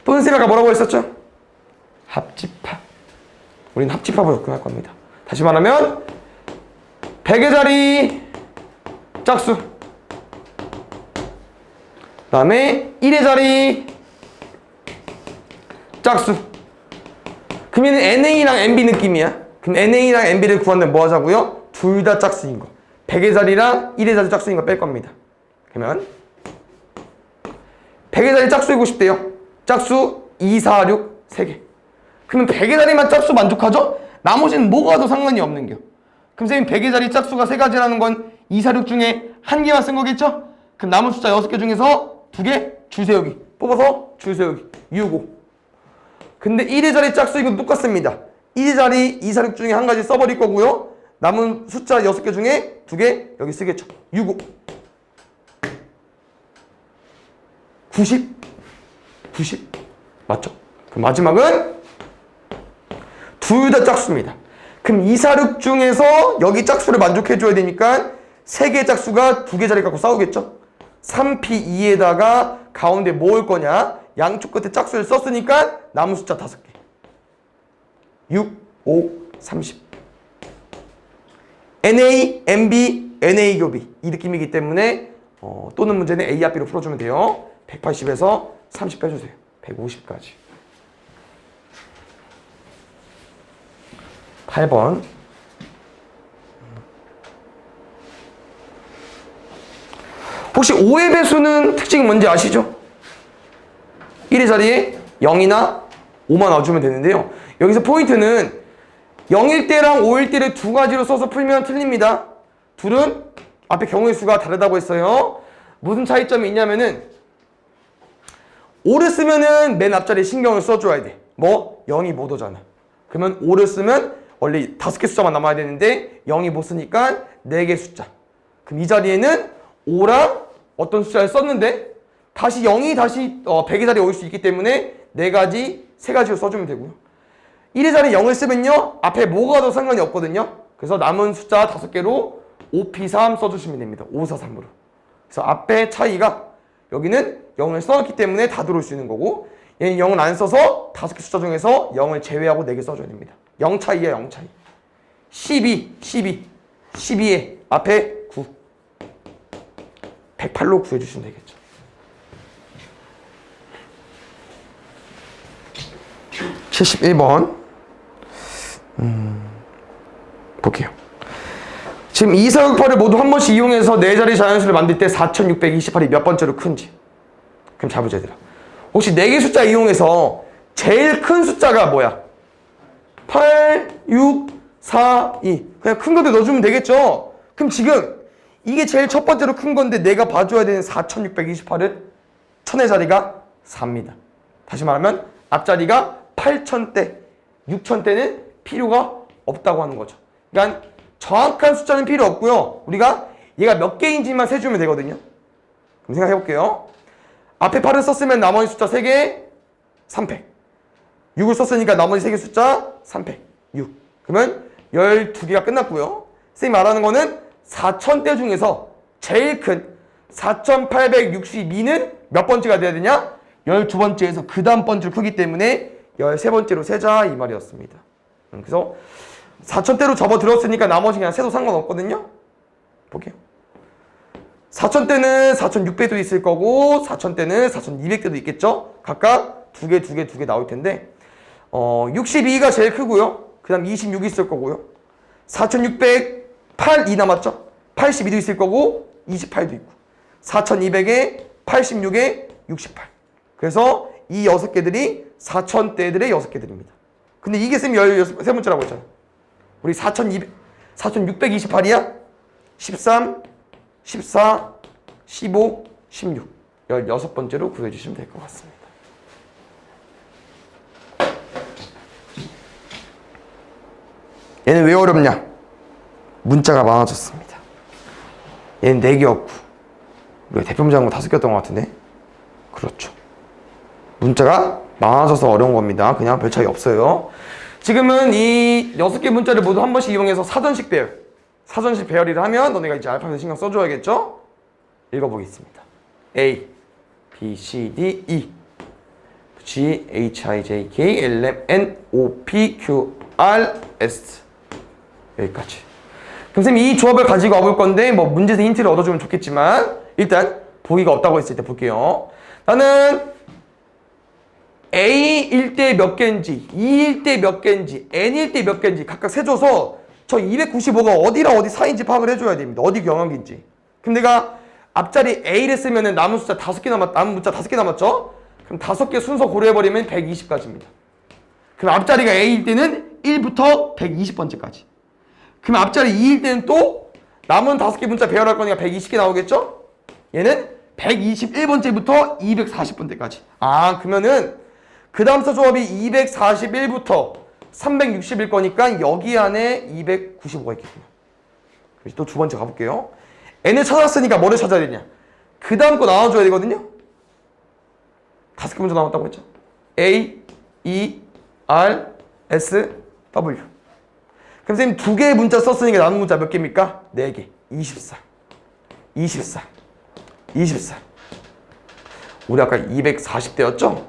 쌤이 아까 뭐라고 했었죠? 합집합. 우린 합집합으로 접근할 겁니다. 다시 말하면 100의 자리 짝수, 그 다음에 1의 자리 짝수. 그러면 NA랑 NB 느낌이야. 그럼 NA랑 NB를 구하는데 뭐 하자고요? 둘 다 짝수인 거. 100의 자리랑 1의 자리 짝수인 거 뺄 겁니다. 그러면 100의 자리 짝수이고 싶대요. 짝수 2, 4, 6, 3개. 그러면 100의 자리만 짝수 만족하죠? 나머지는 뭐가 더 상관이 없는 겨. 그럼 선생님 100의 자리 짝수가 3가지라는 건 2, 4, 6 중에 1개만 쓴 거겠죠? 그럼 남은 숫자 6개 중에서 2개 줄 세우기. 뽑아서 줄 세우기. 6, 5. 근데 1의 자리 짝수 이건 똑같습니다. 1의 자리 2, 4, 6 중에 1가지 써버릴 거고요. 남은 숫자 6개 중에 2개 여기 쓰겠죠. 6, 5. 90? 90? 맞죠? 그럼 마지막은 둘 다 짝수입니다. 그럼 2, 4, 6 중에서 여기 짝수를 만족해줘야 되니까 3개 짝수가 2개 자리 갖고 싸우겠죠? 3P2에다가 가운데 뭐 올 거냐? 양쪽 끝에 짝수를 썼으니까 남은 숫자 5개. 6, 5, 30. NA, NB, NA 교비. 이 느낌이기 때문에 또는 문제는 A 앞 B로 풀어주면 돼요. 180에서 30 빼주세요. 150까지. 8번. 혹시 5의 배수는 특징이 뭔지 아시죠? 1의 자리에 0이나 5만 놔주면 되는데요. 여기서 포인트는 0일 때랑 5일 때를 2가지로 써서 풀면 틀립니다. 둘은 앞에 경우의 수가 다르다고 했어요. 무슨 차이점이 있냐면은 5를 쓰면은 맨 앞자리에 신경을 써줘야 돼. 뭐? 0이 못 오잖아. 그러면 5를 쓰면 원래 5개 숫자만 남아야 되는데 0이 못 쓰니까 4개 숫자. 그럼 이 자리에는 5랑 어떤 숫자를 썼는데 다시 0이 다시 100의 자리에 올 수 있기 때문에 4가지, 3가지로 써주면 되고요. 1의 자리에 0을 쓰면요. 앞에 뭐가 더 상관이 없거든요. 그래서 남은 숫자 5개로 5P3 써주시면 됩니다. 543으로. 그래서 앞에 차이가 여기는 0을 써놨기 때문에 다 들어올 수 있는 거고 얘는 0을 안 써서 5개 숫자 중에서 0을 제외하고 4개 써줘야 됩니다. 0 차이야 0 차이. 12에 앞에 9. 108로 구해주시면 되겠죠. 71번 볼게요. 지금 2, 4, 6, 8을 모두 한 번씩 이용해서 4자리 자연수를 만들 때 4628이 몇 번째로 큰지. 그럼 잘 보자 얘들아. 혹시 4개 숫자 이용해서 제일 큰 숫자가 뭐야? 8, 6, 4, 2. 그냥 큰 건데 넣어주면 되겠죠? 그럼 지금 이게 제일 첫 번째로 큰 건데 내가 봐줘야 되는 4628은 1000의 자리가 4입니다. 다시 말하면 앞자리가 8000대, 6000대는 필요가 없다고 하는 거죠. 그러니까 정확한 숫자는 필요 없고요. 우리가 얘가 몇 개인지만 세주면 되거든요. 그럼 생각해 볼게요. 앞에 8을 썼으면 나머지 숫자 3개, 3팩. 6을 썼으니까 나머지 3개 숫자 3팩, 6. 그러면 12개가 끝났고요. 쌤이 말하는 거는 4000대 중에서 제일 큰 4862는 몇 번째가 돼야 되냐? 12번째에서 그 다음 번째로 크기 때문에 13번째로 세자 이 말이었습니다. 그래서 4000대로 접어들었으니까 나머지 그냥 세도 상관없거든요. 볼게요. 4000대는 4600도 있을 거고 4000대는 4200대도 있겠죠. 각각 두 개 나올 텐데 62가 제일 크고요. 그 다음 26이 있을 거고요. 4608이 남았죠. 82도 있을 거고 28도 있고 4200에 86에 68. 그래서 이 6개들이 4000대들의 6개들입니다. 근데 이게 쌤이 13번째라고 했잖아. 우리 4628이야? 13, 14, 15, 16. 16번째로 구해주시면 될 것 같습니다. 얘는 왜 어렵냐? 문자가 많아졌습니다. 얘는 4개였고 우리가 대표 문장은 5개였던 것 같은데? 그렇죠. 문자가 많아져서 어려운 겁니다. 그냥 별 차이 없어요. 지금은 이 6개 문자를 모두 한 번씩 이용해서 사전식 배열. 사전식 배열이를 하면 너네가 이제 알파벳 신경 써줘야겠죠? 읽어보겠습니다. A, B, C, D, E, G, H, I, J, K, L, M, N, O, P, Q, R, S. 여기까지. 그럼 선생님 이 조합을 가지고 와볼 건데 뭐 문제에서 힌트를 얻어주면 좋겠지만 일단 보기가 없다고 했을 때 볼게요. 나는 A일 때 몇 개인지, E일 때 몇 개인지, N일 때 몇 개인지 각각 세줘서 저 295가 어디랑 어디 사이인지 파악을 해줘야 됩니다. 어디 경항인지. 그럼 내가 앞자리 A를 쓰면은 남은 숫자 5개 남은 문자 5개 남았죠? 그럼 5개 순서 고려해버리면 120까지입니다. 그럼 앞자리가 A일 때는 1부터 120번째까지. 그럼 앞자리 2일 때는 또 남은 5개 문자 배열할 거니까 120개 나오겠죠? 얘는 121번째부터 240번째까지. 아, 그러면은 그 다음 수 조합이 241부터 360일 거니까 여기 안에 295가 있겠군요. 또 두 번째 가볼게요. n을 찾았으니까 뭐를 찾아야 되냐? 그 다음 거 나와줘야 되거든요. 5개 문제 나왔다고 했죠. A, E, R, S, W. 그럼 선생님 2개의 문자 썼으니까 남은 문자 몇 개입니까? 4개. 24. 24. 24. 우리 아까 240대였죠?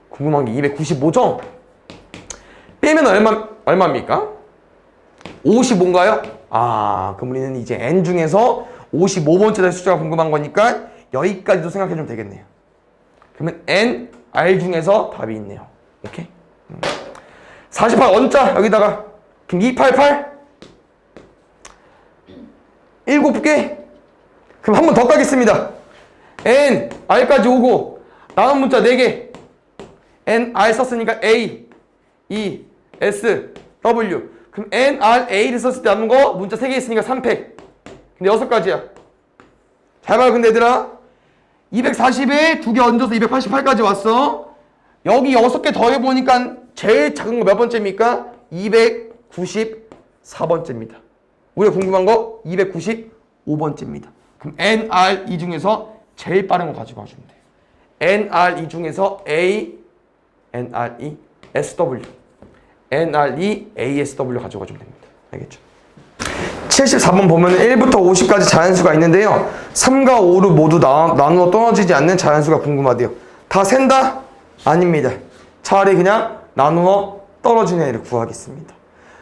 궁금한 게 295죠? 빼면 얼마입니까? 55인가요? 아, 그럼 우리는 이제 n 중에서 55번째 숫자가 궁금한 거니까 여기까지도 생각해주면 되겠네요. 그러면 n, r 중에서 답이 있네요. 오케이? 48 언자 여기다가 그럼 288 7개. 그럼 한 번 더 가겠습니다. n, r까지 오고 남은 문자 4개. n, r 썼으니까 a, e, s, w. 그럼 n, r, a를 썼을 때 남은 거 문자 3개 있으니까 3팩. 근데 6가지야. 잘 봐요. 근데 얘들아 240에 2개 얹어서 288까지 왔어. 여기 6개 더해보니까 제일 작은 거 몇 번째입니까? 294번째입니다. 우리가 궁금한 거 295번째입니다. 그럼 NR 이 중에서 제일 빠른 거 가지고 와주면 돼요. NR 이 중에서 A, NR, SW, NR, ASW 가져가주면 됩니다. 알겠죠? 74번 보면 1부터 50까지 자연수가 있는데요. 3과 5를 모두 나누어 떨어지지 않는 자연수가 궁금하대요. 다 센다? 아닙니다. 차라리 그냥 나누어 떨어지는 애를 구하겠습니다.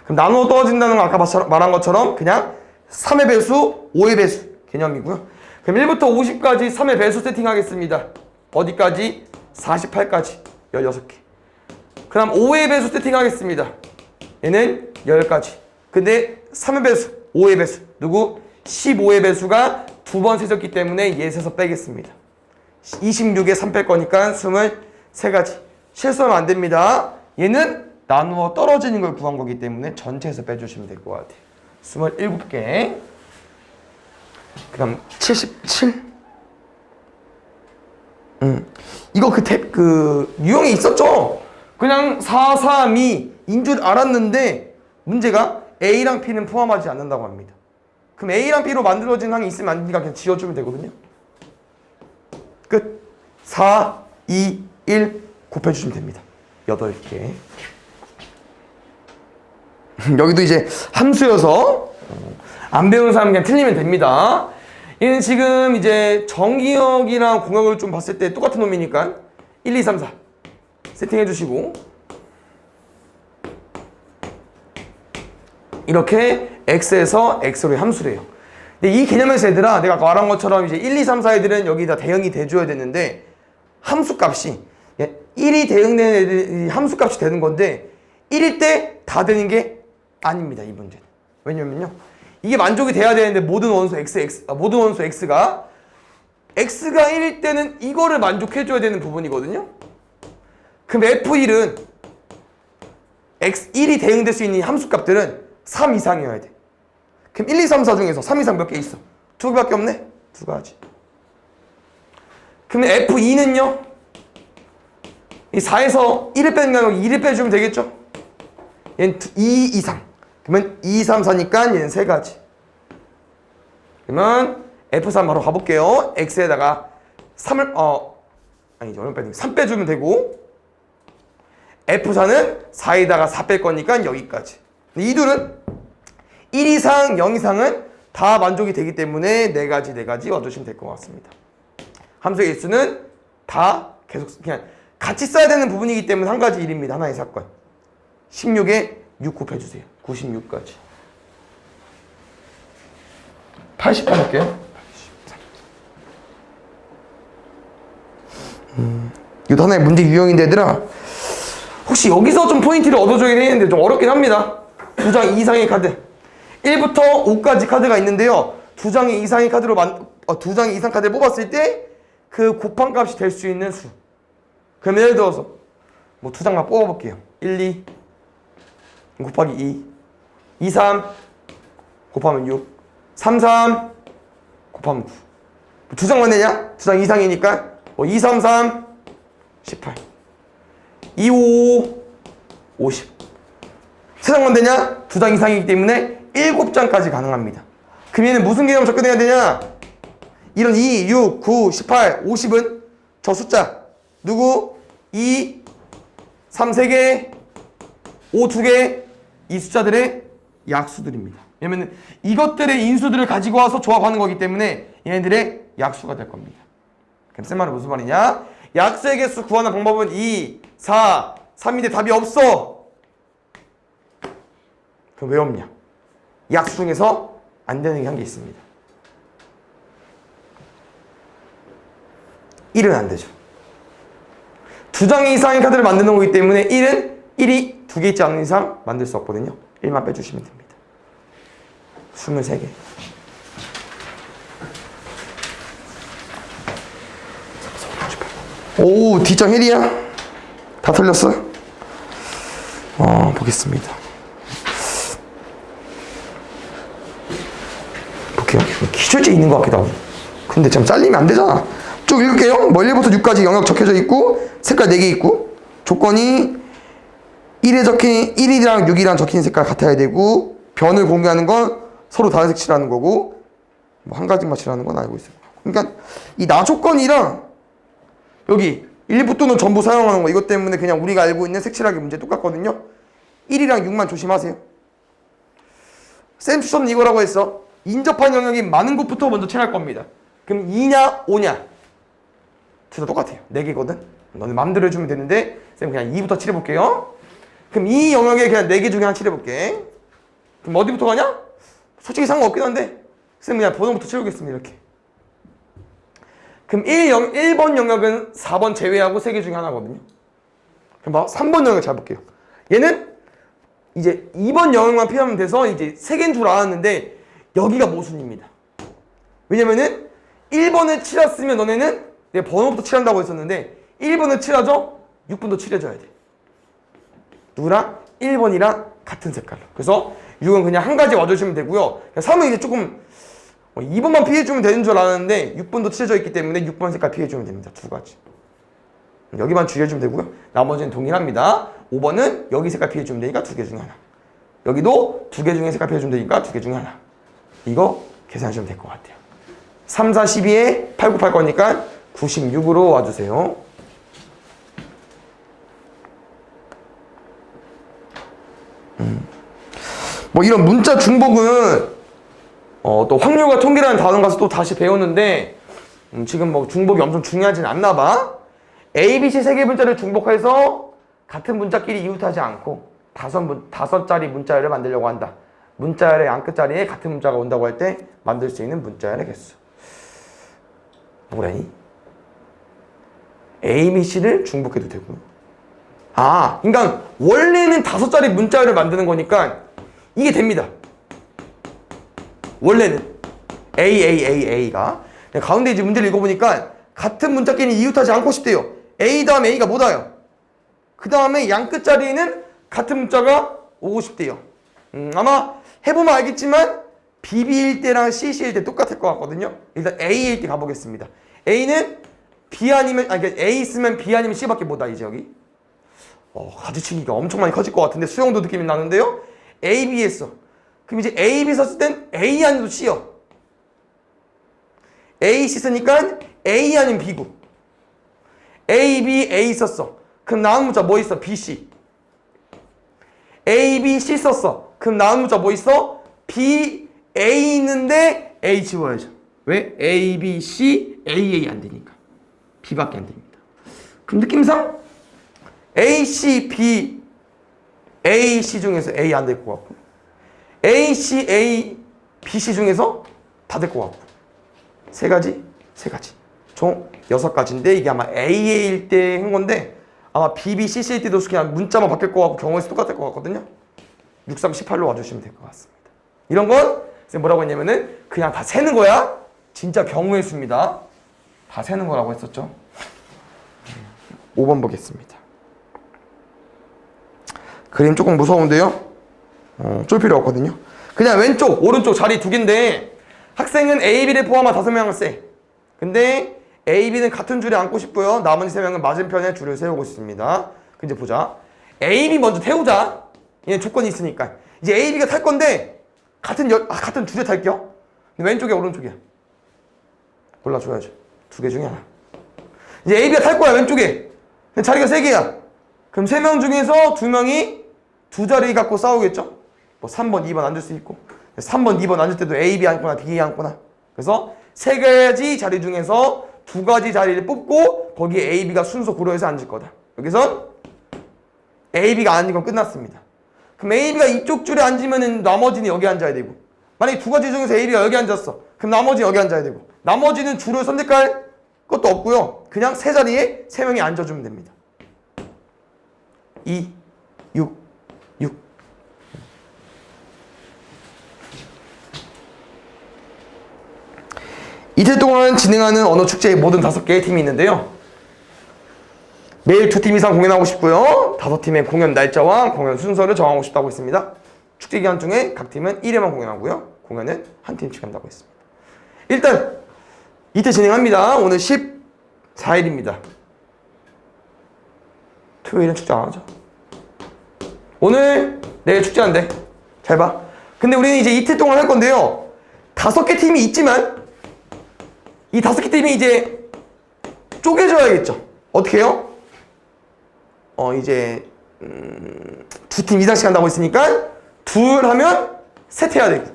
그럼 나누어 떨어진다는 건 아까 말한 것처럼 그냥 3의 배수, 5의 배수 개념이고요. 그럼 1부터 50까지 3의 배수 세팅하겠습니다. 어디까지? 48까지 16개. 그 다음 5의 배수 세팅하겠습니다. 얘는 10가지. 근데 3의 배수, 5의 배수 누구? 15의 배수가 2번 세졌기 때문에 얘 세서 빼겠습니다. 26에 3 뺄 거니까 23가지. 실수하면 안 됩니다. 얘는 나누어 떨어지는 걸 구한 거기 때문에 전체에서 빼주시면 될 것 같아요. 27개. 그 다음 77. 이거 그 유형이 있었죠? 그냥 4, 3, 2인 줄 알았는데 문제가 A랑 P는 포함하지 않는다고 합니다. 그럼 A랑 B로 만들어진 항이 있으면 안 되니까 그냥 지워주면 되거든요. 끝. 4, 2, 1 곱해주시면 됩니다. 8개. 여기도 이제 함수여서 안 배운 사람 그냥 틀리면 됩니다. 얘는 지금 이제 정기역이랑 공역을 좀 봤을 때 똑같은 놈이니까 1, 2, 3, 4 세팅해 주시고 이렇게 x에서 x로의 함수래요. 근데 이 개념에서 얘들아 내가 아까 말한 것처럼 이제 1, 2, 3, 4 애들은 여기다 대응이 돼줘야 되는데 함수값이 1이 대응되는 애들이 함수값이 되는 건데 1일 때 다 되는 게 아닙니다. 이 문제는. 왜냐면요. 이게 만족이 돼야 되는데 모든 원소 x가 1일 때는 이거를 만족해줘야 되는 부분이거든요. 그럼 F1은 1이 대응될 수 있는 함수값들은 3 이상이어야 돼. 그럼 1, 2, 3, 4 중에서 3 이상 몇 개 있어? 2개밖에 없네? 2가지. 그러면 F2는요? 이 4에서 1을 빼는 거 아니고 2를 빼주면 되겠죠? 얘는 2 이상. 그러면 2, 3, 4니까 얘는 3가지. 그러면 F3 바로 가볼게요. X에다가 3을, 아니죠. 3 빼주면 되고, F4는 4에다가 4 뺄 거니까 여기까지. 이 둘은 1 이상, 0 이상은 다 만족이 되기 때문에 4가지 와주시면 될 것 같습니다. 함수의 일수는 다 계속 그냥 같이 써야 되는 부분이기 때문에 한 가지 일입니다. 하나의 사건. 16에 6 곱해주세요. 96까지. 80 해볼게요. 이것도 하나의 문제 유형인데 얘들아 혹시 여기서 좀 포인트를 얻어줘야 되는데 좀 어렵긴 합니다. 2장 이상의 카드 1부터 5까지 카드가 있는데요 2장 이상의 카드로 2장 이상 카드를 뽑았을 때 그 곱한 값이 될 수 있는 수. 그럼 예를 들어서 뭐 2장만 뽑아볼게요. 1, 2 곱하기 2 2, 3 곱하면 6 3, 3 곱하면 9 2장만 내냐? 2장 이상이니까 2, 3, 3 18 2, 5 50 3장만 되냐? 2장 이상이기 때문에 7장까지 가능합니다. 그럼 얘는 무슨 개념 접근해야 되냐? 이런 2, 6, 9, 18, 50은 저 숫자 누구? 2, 3, 3개 5, 2개 이 숫자들의 약수들입니다. 왜냐면 이것들의 인수들을 가지고 와서 조합하는 거기 때문에 얘네들의 약수가 될 겁니다. 그럼 쌤 말은 무슨 말이냐? 약수의 개수 구하는 방법은 2, 4, 3인데 답이 없어. 그럼 왜 없냐? 약수 중에서 안 되는 게 한 개 있습니다. 1은 안 되죠. 2장 이상의 카드를 만드는 거기 때문에 1이 2개 있지 않은 이상 만들 수 없거든요. 1만 빼주시면 됩니다. 23개. 오, D장 헬이야? 다 틀렸어? 보겠습니다. 볼게요. 기출제 있는 것 같기도 하고. 근데 참 잘리면 안 되잖아. 쭉 읽을게요. 뭐 1부터 6까지 영역 적혀져 있고, 색깔 4개 있고, 조건이 1이랑 6이랑 적힌 색깔 같아야 되고, 변을 공개하는 건 서로 다른 색칠하는 거고, 뭐 한 가지만 칠하는 건 알고 있어요. 그러니까 이 나 조건이랑 여기 일부또는 전부 사용하는 거 이것 때문에 그냥 우리가 알고 있는 색칠하기 문제 똑같거든요. 1이랑 6만 조심하세요. 쌤 추천은 이거라고 했어. 인접한 영역이 많은 곳부터 먼저 칠할 겁니다. 그럼 2냐 5냐 둘 다 똑같아요. 4개거든. 너는 마음대로 해주면 되는데 쌤 그냥 2부터 칠해볼게요. 그럼 이 영역에 그냥 4개 중에 하나 칠해볼게. 그럼 어디부터 가냐? 솔직히 상관없긴 한데 쌤 그냥 번호부터 채우겠습니다. 이렇게. 그럼 1번 영역은 4번 제외하고 3개 중에 하나거든요. 그럼 봐 3번 영역 잘 볼게요. 얘는 이제 2번 영역만 피하면 돼서 이제 3개인 줄 알았는데 여기가 모순입니다. 왜냐면은 1번을 칠했으면 너네는 내가 번호부터 칠한다고 했었는데 1번을 칠하죠? 6번도 칠해줘야 돼. 누구랑? 1번이랑 같은 색깔로. 그래서 6은 그냥 한 가지 와주시면 되고요. 3은 이제 조금 2번만 피해주면 되는 줄 알았는데 6번도 칠해져 있기 때문에 6번 색깔 피해주면 됩니다. 두 가지. 여기만 주의해주면 되고요. 나머지는 동일합니다. 5번은 여기 색깔 피해주면 되니까 두 개 중에 하나. 여기도 두 개 중에 색깔 피해주면 되니까 두 개 중에 하나. 이거 계산하시면 될 것 같아요. 3, 4, 12에 8, 9, 8 거니까 96으로 와주세요. 뭐 이런 문자 중복은 또 확률과 통계라는 단어 가서 또 다시 배웠는데 지금 뭐 중복이 엄청 중요하진 않나 봐. A, B, C 세 개 문자를 중복해서 같은 문자끼리 이웃하지 않고 다섯 자리 문자열을 만들려고 한다. 문자열의 양끝자리에 같은 문자가 온다고 할 때 만들 수 있는 문자열의 개수. 뭐라니? A, B, C를 중복해도 되고요. 그러니까 원래는 다섯 자리 문자열을 만드는 거니까 이게 됩니다. 원래는 A가 가운데 이제 문제를 읽어보니까 같은 문자끼리 이웃하지 않고 싶대요. A 다음에 A가 못 와요. 그 다음에 양 끝자리에는 같은 문자가 오고 싶대요. 아마 해보면 알겠지만 BB일 때랑 CC일 때 똑같을 것 같거든요. 일단 A일 때 가보겠습니다. A는 B 아니면 그러니까 A 있으면 B 아니면 C밖에 못 와. 이제 여기 가지치기가 엄청 많이 커질 것 같은데 수영도 느낌이 나는데요. A, B 했어. 그럼 이제 A, B 썼을 땐 A 아니면 C요. A, C 쓰니까 A 아니면 B고. A, B, A 썼어. 그럼 나온 문자 뭐 있어? B, C. A, B, C 썼어. 그럼 나온 문자 뭐 있어? B, A 있는데 A 지워야죠. 왜? A, B, C, A 안 되니까. B밖에 안 됩니다. 그럼 느낌상 A, C, B, A, C 중에서 A 안 될 것 같고 A, C, A, B, C 중에서 다 될 것 같고 세 가지 총 6가지인데 이게 아마 AA일 때 한 건데 아마 B, B, C, C일 때도 그냥 문자만 바뀔 것 같고 경우에서 똑같을 것 같거든요. 6, 3, 18로 와주시면 될 것 같습니다. 이런 건 뭐라고 했냐면은 그냥 다 세는 거야. 진짜 경우의 수입니다. 다 세는 거라고 했었죠. 5번 보겠습니다. 그림 조금 무서운데요. 쫄 필요 없거든요. 그냥 왼쪽, 오른쪽 자리 두 개인데 학생은 A, B를 포함한 5명을 세. 근데 A, B는 같은 줄에 앉고 싶고요. 나머지 3명은 맞은편에 줄을 세우고 있습니다. 이제 보자. A, B 먼저 태우자. 얘는 조건이 있으니까. 이제 A, B가 탈 건데 같은 줄에 탈게요. 근데 왼쪽이야, 오른쪽이야? 골라줘야죠. 두 개 중에 하나. 이제 A, B가 탈 거야, 왼쪽에. 근데 자리가 3개야. 그럼 3명 중에서 2명이 두 자리 갖고 싸우겠죠? 뭐 3번, 2번 앉을 수 있고 3번, 2번 앉을 때도 A, B 앉거나 B 앉거나 그래서 3가지 자리 중에서 2가지 자리를 뽑고 거기에 A, B가 순서 고려해서 앉을 거다. 여기선 A, B가 앉으면 끝났습니다. 그럼 A, B가 이쪽 줄에 앉으면 나머지는 여기 앉아야 되고 만약에 2가지 중에서 A, B가 여기 앉았어. 그럼 나머지는 여기 앉아야 되고 나머지는 줄을 선택할 것도 없고요. 그냥 세 자리에 3명이 앉아주면 됩니다. 2, 6 이틀 동안 진행하는 언어 축제의 모든 5개의 팀이 있는데요. 매일 2팀 이상 공연하고 싶고요. 5팀의 공연 날짜와 공연 순서를 정하고 싶다고 했습니다. 축제 기간 중에 각 팀은 1회만 공연하고요. 공연은 한 팀씩 한다고 했습니다. 일단 이틀 진행합니다. 오늘 14일입니다. 토요일은 축제 안 하죠. 오늘 내일 축제한대. 잘 봐. 근데 우리는 이제 이틀 동안 할 건데요. 5개 팀이 있지만 이 5개 팀이 이제 쪼개져야겠죠. 어떻게 해요? 이제 2팀 이상씩 한다고 했으니까 둘 하면 셋 해야 되고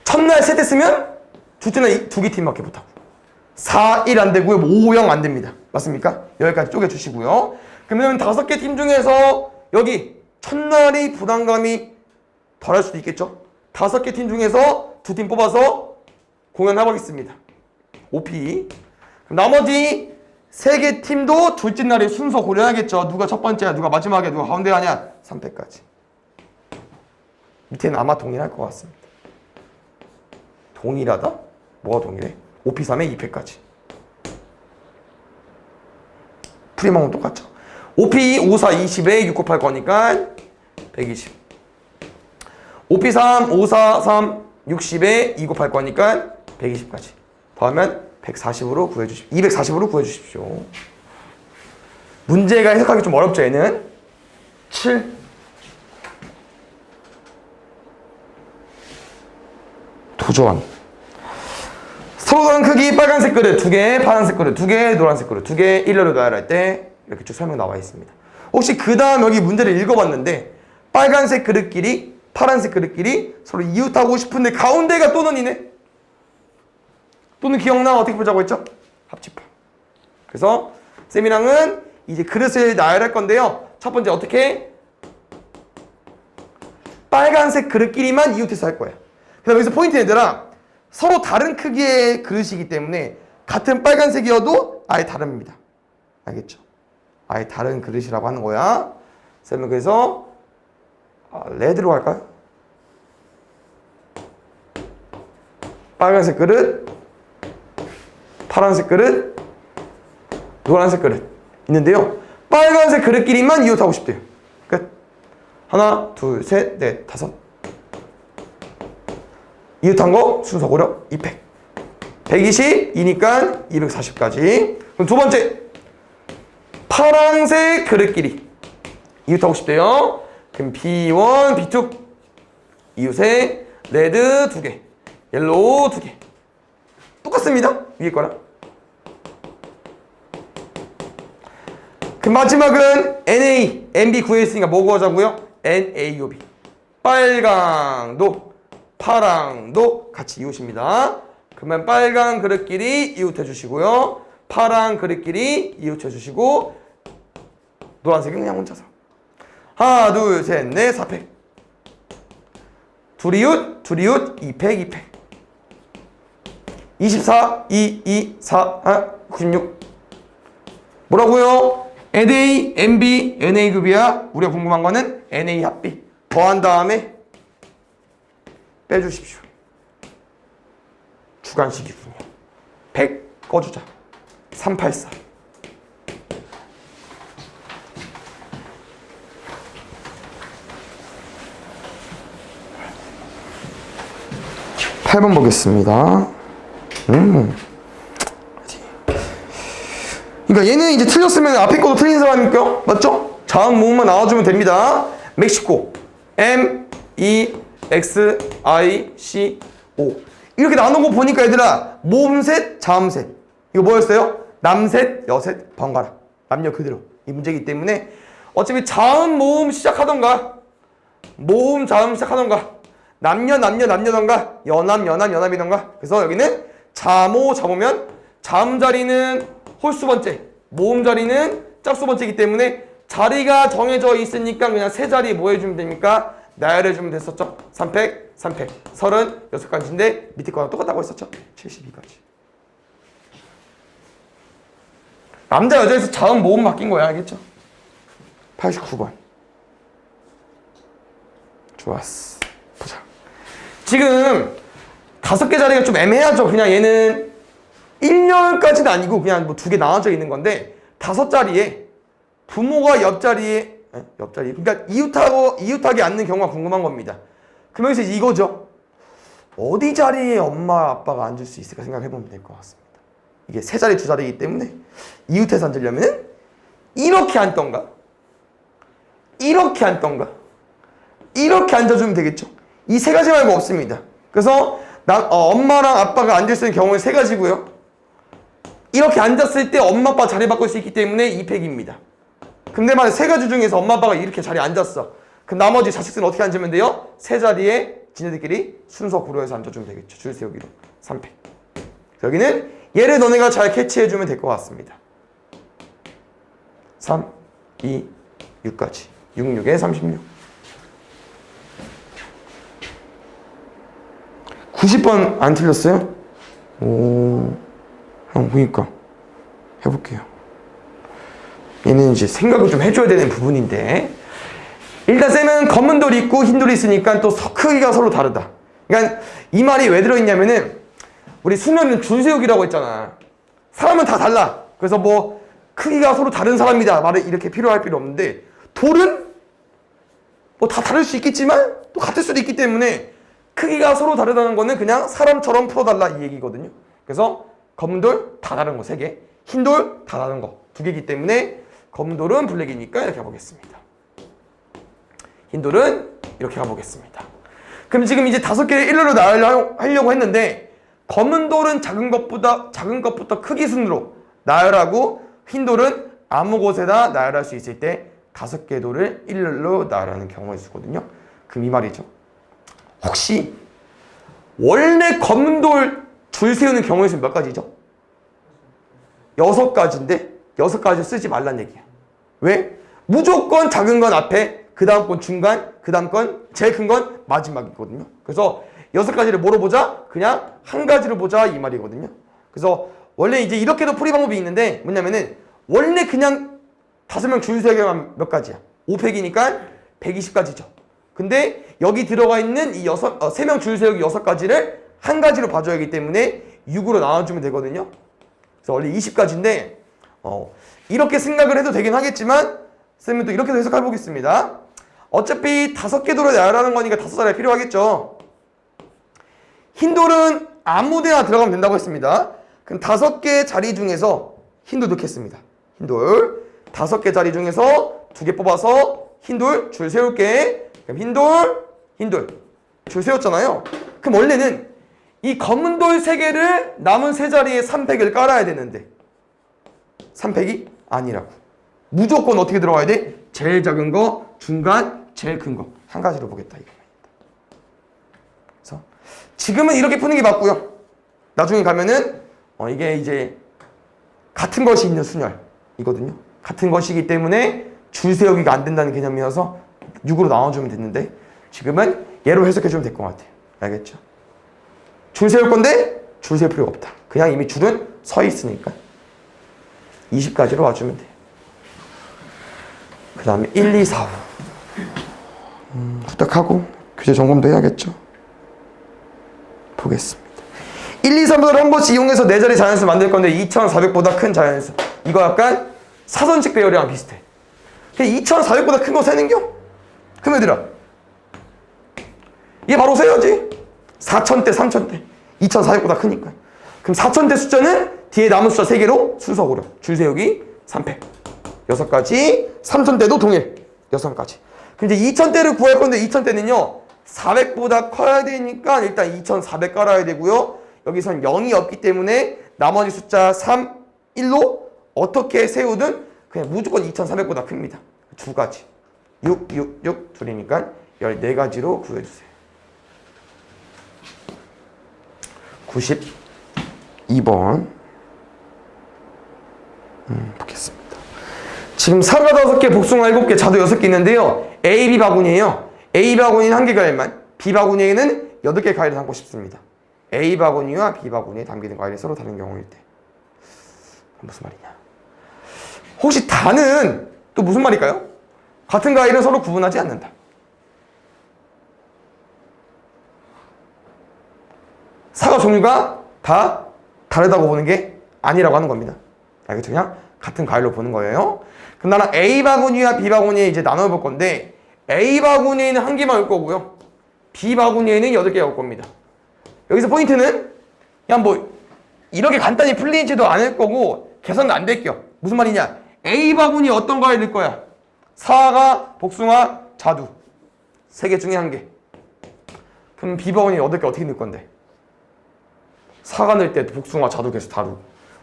첫날 셋 했으면 둘째 날 2개 팀밖에 못하고 4, 1 안 되고요. 5, 0 안 됩니다. 맞습니까? 여기까지 쪼개주시고요. 그러면 5개 팀 중에서 여기 첫날이 부담감이 덜할 수도 있겠죠. 5개 팀 중에서 2팀 뽑아서 공연해보겠습니다. OP. 나머지 3개 팀도 둘째 날에 순서 고려하겠죠. 누가 첫 번째야, 누가 마지막이야, 누가 가운데 하냐. 3패까지. 밑에는 아마 동일할 것 같습니다. 동일하다? 뭐가 동일해? OP 3에 2패까지. 프리망은 똑같죠. OP 5, 4, 20에 6, 9, 8 거니까 120. OP 3, 5, 4, 3, 60에 2 곱할 거니까 120까지. 더하면 140으로 구해주십시오. 240으로 구해주십시오. 문제가 해석하기 좀 어렵죠, 얘는? 7. 도전. 서로 다른 크기 빨간색 그릇 2개, 파란색 그릇 2개, 노란색 그릇 2개, 일렬로 나열할 때 이렇게 쭉 설명 나와 있습니다. 혹시 그 다음 여기 문제를 읽어봤는데 빨간색 그릇끼리 파란색 그릇끼리 서로 이웃하고 싶은데 가운데가 또는이네? 또는 기억나? 어떻게 보자고 했죠? 합집합. 그래서 쌤이랑은 이제 그릇을 나열할 건데요. 첫 번째 어떻게? 빨간색 그릇끼리만 이웃해서 할 거야. 그 다음 여기서 포인트 얘들아, 서로 다른 크기의 그릇이기 때문에 같은 빨간색이어도 아예 다릅니다. 알겠죠? 아예 다른 그릇이라고 하는 거야. 쌤은 그래서 레드로 할까요? 빨간색 그릇, 파란색 그릇, 노란색 그릇 있는데요. 빨간색 그릇끼리만 이웃하고 싶대요. 끝. 하나, 둘, 셋, 넷, 다섯. 이웃한 거 순서 고려 200. 120이니까 240까지. 그럼 두 번째. 파란색 그릇끼리 이웃하고 싶대요. 그럼 B1, B2 이웃에 레드 2개, 옐로우 2개. 똑같습니다. 위에 거랑. 그 마지막은 NA, NB 구했으니까 뭐 구하자고요? NAUB. 빨강도 파랑도 같이 이웃입니다. 그러면 빨간 그릇끼리 이웃해 주시고요. 파란 그릇끼리 이웃해 주시고 노란색은 그냥 혼자서. 하나, 둘, 셋, 넷, 4팩. 둘 이웃 2팩, 2팩. 24, 2, 4, 96. 뭐라고요? NA, NB, NA 급이야. 우리가 궁금한 거는 NA 합비. 더한 다음에 빼주십시오. 주관식이군요. 100 꺼주자. 384. 8번 보겠습니다. 그러니까 얘는 이제 틀렸으면 앞에 것도 틀린 사람이니까 맞죠? 자음 모음만 나와주면 됩니다. 멕시코 M, E, X, I, C, O 이렇게 나눈 거 보니까 얘들아 모음셋, 자음셋 이거 뭐였어요? 남셋, 여셋, 번갈아 남녀 그대로 이 문제이기 때문에 어차피 자음, 모음 시작하던가 모음, 자음 시작하던가 남녀던가 연합이던가 그래서 여기는 자모, 자모면 자음 자리는 홀수 번째, 모음 자리는 짝수 번째이기 때문에 자리가 정해져 있으니까 그냥 세 자리 뭐 해주면 됩니까? 나열해주면 됐었죠? 3팩, 36가지인데 밑에 거랑 똑같다고 했었죠? 72가지. 남자, 여자에서 자음, 모음 바뀐 거야. 알겠죠? 89번. 좋았어. 보자. 지금 5개 자리가 좀 애매하죠? 그냥 얘는 1열까지는 아니고 그냥 뭐 2개 나눠져 있는 건데 5자리에 부모가 옆자리에 그러니까 이웃하게 앉는 경우가 궁금한 겁니다. 그럼 여기서 이거죠. 어디 자리에 엄마 아빠가 앉을 수 있을까 생각해보면 될 것 같습니다. 이게 세 자리 두 자리이기 때문에 이웃해서 앉으려면 이렇게 앉던가 이렇게 앉던가 이렇게 앉아주면 되겠죠. 이 세 가지 말고 없습니다. 그래서 엄마랑 아빠가 앉을 수 있는 경우는 세 가지고요. 이렇게 앉았을 때 엄마 아빠 자리 바꿀 수 있기 때문에 2팩입니다. 근데 만약 세 가지 중에서 엄마 아빠가 이렇게 자리에 앉았어. 그럼 나머지 자식들은 어떻게 앉으면 돼요? 세 자리에 지네들끼리 순서 고려해서 앉아주면 되겠죠. 줄 세우기로 3팩. 여기는 얘를 너네가 잘 캐치해주면 될 것 같습니다. 3, 2, 6까지 66에 36. 90번 안 틀렸어요? 오, 형 보니까 해볼게요. 얘는 이제 생각을 좀 해줘야 되는 부분인데 일단 쌤은 검은 돌이 있고 흰 돌이 있으니까 또 크기가 서로 다르다. 그러니까 이 말이 왜 들어있냐면은 우리 수능은 줄 세우기라고 했잖아. 사람은 다 달라. 그래서 뭐 크기가 서로 다른 사람이다 말을 이렇게 필요할 필요 없는데 돌은 뭐 다 다를 수 있겠지만 또 같을 수도 있기 때문에 크기가 서로 다르다는 거는 그냥 사람처럼 풀어달라 이 얘기거든요. 그래서 검은 돌 다 다른 거 3개, 흰 돌 다 다른 거 2개이기 때문에 검은 돌은 블랙이니까 이렇게 가보겠습니다. 흰 돌은 이렇게 가보겠습니다. 그럼 지금 이제 5개를 일렬로 나열하려고 했는데 검은 돌은 작은 것부터 크기 순으로 나열하고 흰 돌은 아무 곳에나 나열할 수 있을 때 5개의 돌을 일렬로 나열하는 경우가 있었거든요. 그럼 이 말이죠. 혹시 원래 검은 돌 줄 세우는 경우의 수는 몇 가지죠? 6가지인데 6가지 쓰지 말란 얘기야. 왜? 무조건 작은 건 앞에, 그 다음 건 중간, 그 다음 건 제일 큰 건 마지막이거든요. 그래서 6가지를 뭐로 보자? 그냥 한 가지로 보자 이 말이거든요. 그래서 원래 이제 이렇게도 풀이 방법이 있는데 뭐냐면은 원래 그냥 5명 줄 세우기만 몇 가지야? 5팩이니까 120가지죠. 근데 여기 들어가 있는 이 3명 줄 세우기 6가지를 한 가지로 봐줘야 하기 때문에 6으로 나눠주면 되거든요. 그래서 원래 20가지인데 이렇게 생각을 해도 되긴 하겠지만 쌤은 또 이렇게도 해석해 보겠습니다. 어차피 5개 돌을 나열하는 거니까 5자리가 필요하겠죠. 흰 돌은 아무 데나 들어가면 된다고 했습니다. 그럼 5개 자리 중에서 흰 돌 넣겠습니다. 흰 돌 5개 자리 중에서 2개 뽑아서 흰 돌 줄 세울게. 그럼 흰 돌 줄 세웠잖아요. 그럼 원래는 이 검은 돌 3개를 남은 3자리에 3팩을 깔아야 되는데 3팩이 아니라고. 무조건 어떻게 들어가야 돼? 제일 작은 거, 중간, 제일 큰 거. 한 가지로 보겠다 이겁니다. 그래서 지금은 이렇게 푸는 게 맞고요. 나중에 가면은 이게 이제 같은 것이 있는 순열이거든요. 같은 것이기 때문에 줄 세우기가 안 된다는 개념이어서 6으로 나눠주면 됐는데 지금은 얘로 해석해주면 될 것 같아요. 알겠죠? 줄 세울 건데 줄 세울 필요가 없다. 그냥 이미 줄은 서 있으니까 20가지로 와주면 돼요. 그 다음에 1, 2, 4, 5 후딱하고 교재 점검도 해야겠죠. 보겠습니다. 1, 2, 3번을 한 번씩 이용해서 4자리 자연수 만들 건데 2400보다 큰 자연수. 이거 약간 사선식 배열이랑 비슷해. 2400보다 큰 거 세는겨? 그럼 얘들아 얘 바로 세야지. 4000대 3000대 2400보다 크니까. 그럼 4000대 숫자는 뒤에 남은 숫자 3개로 순서 고려. 줄 세우기 3팩 6가지. 3000대도 동일 6가지. 그럼 이제 2000대를 구할 건데 2000대는요 400보다 커야 되니까 일단 2400 깔아야 되고요. 여기선 0이 없기 때문에 나머지 숫자 3, 1로 어떻게 세우든 그냥 무조건 2400보다 큽니다. 2가지 6, 6, 6 둘이니까 14가지로 구해주세요. 92번 보겠습니다. 지금 사과 5개, 복숭아 7개, 자두 6개 있는데요. A, B 바구니에요. A 바구니는 1개 과일만, B 바구니에는 8개 과일을 담고 싶습니다. A 바구니와 B 바구니에 담기는 과일이 서로 다른 경우일 때 무슨 말이냐? 혹시 다는 또 무슨 말일까요? 같은 과일은 서로 구분하지 않는다. 사과 종류가 다 다르다고 보는 게 아니라고 하는 겁니다. 알겠죠? 그냥 같은 과일로 보는 거예요. 그럼 나는 A 바구니와 B 바구니에 이제 나눠볼 건데 A 바구니에는 1개만 올 거고요. B 바구니에는 8개가 올 겁니다. 여기서 포인트는 그냥 뭐 이렇게 간단히 풀리지도 않을 거고 계산도 안 될게요. 무슨 말이냐? A 바구니에 어떤 과일 넣을 거야? 사과, 복숭아, 자두 3개 중에 1개. 그럼 B 바구니에 8개 어떻게 넣을 건데? 사과 넣을 때 복숭아, 자두 계속 다루고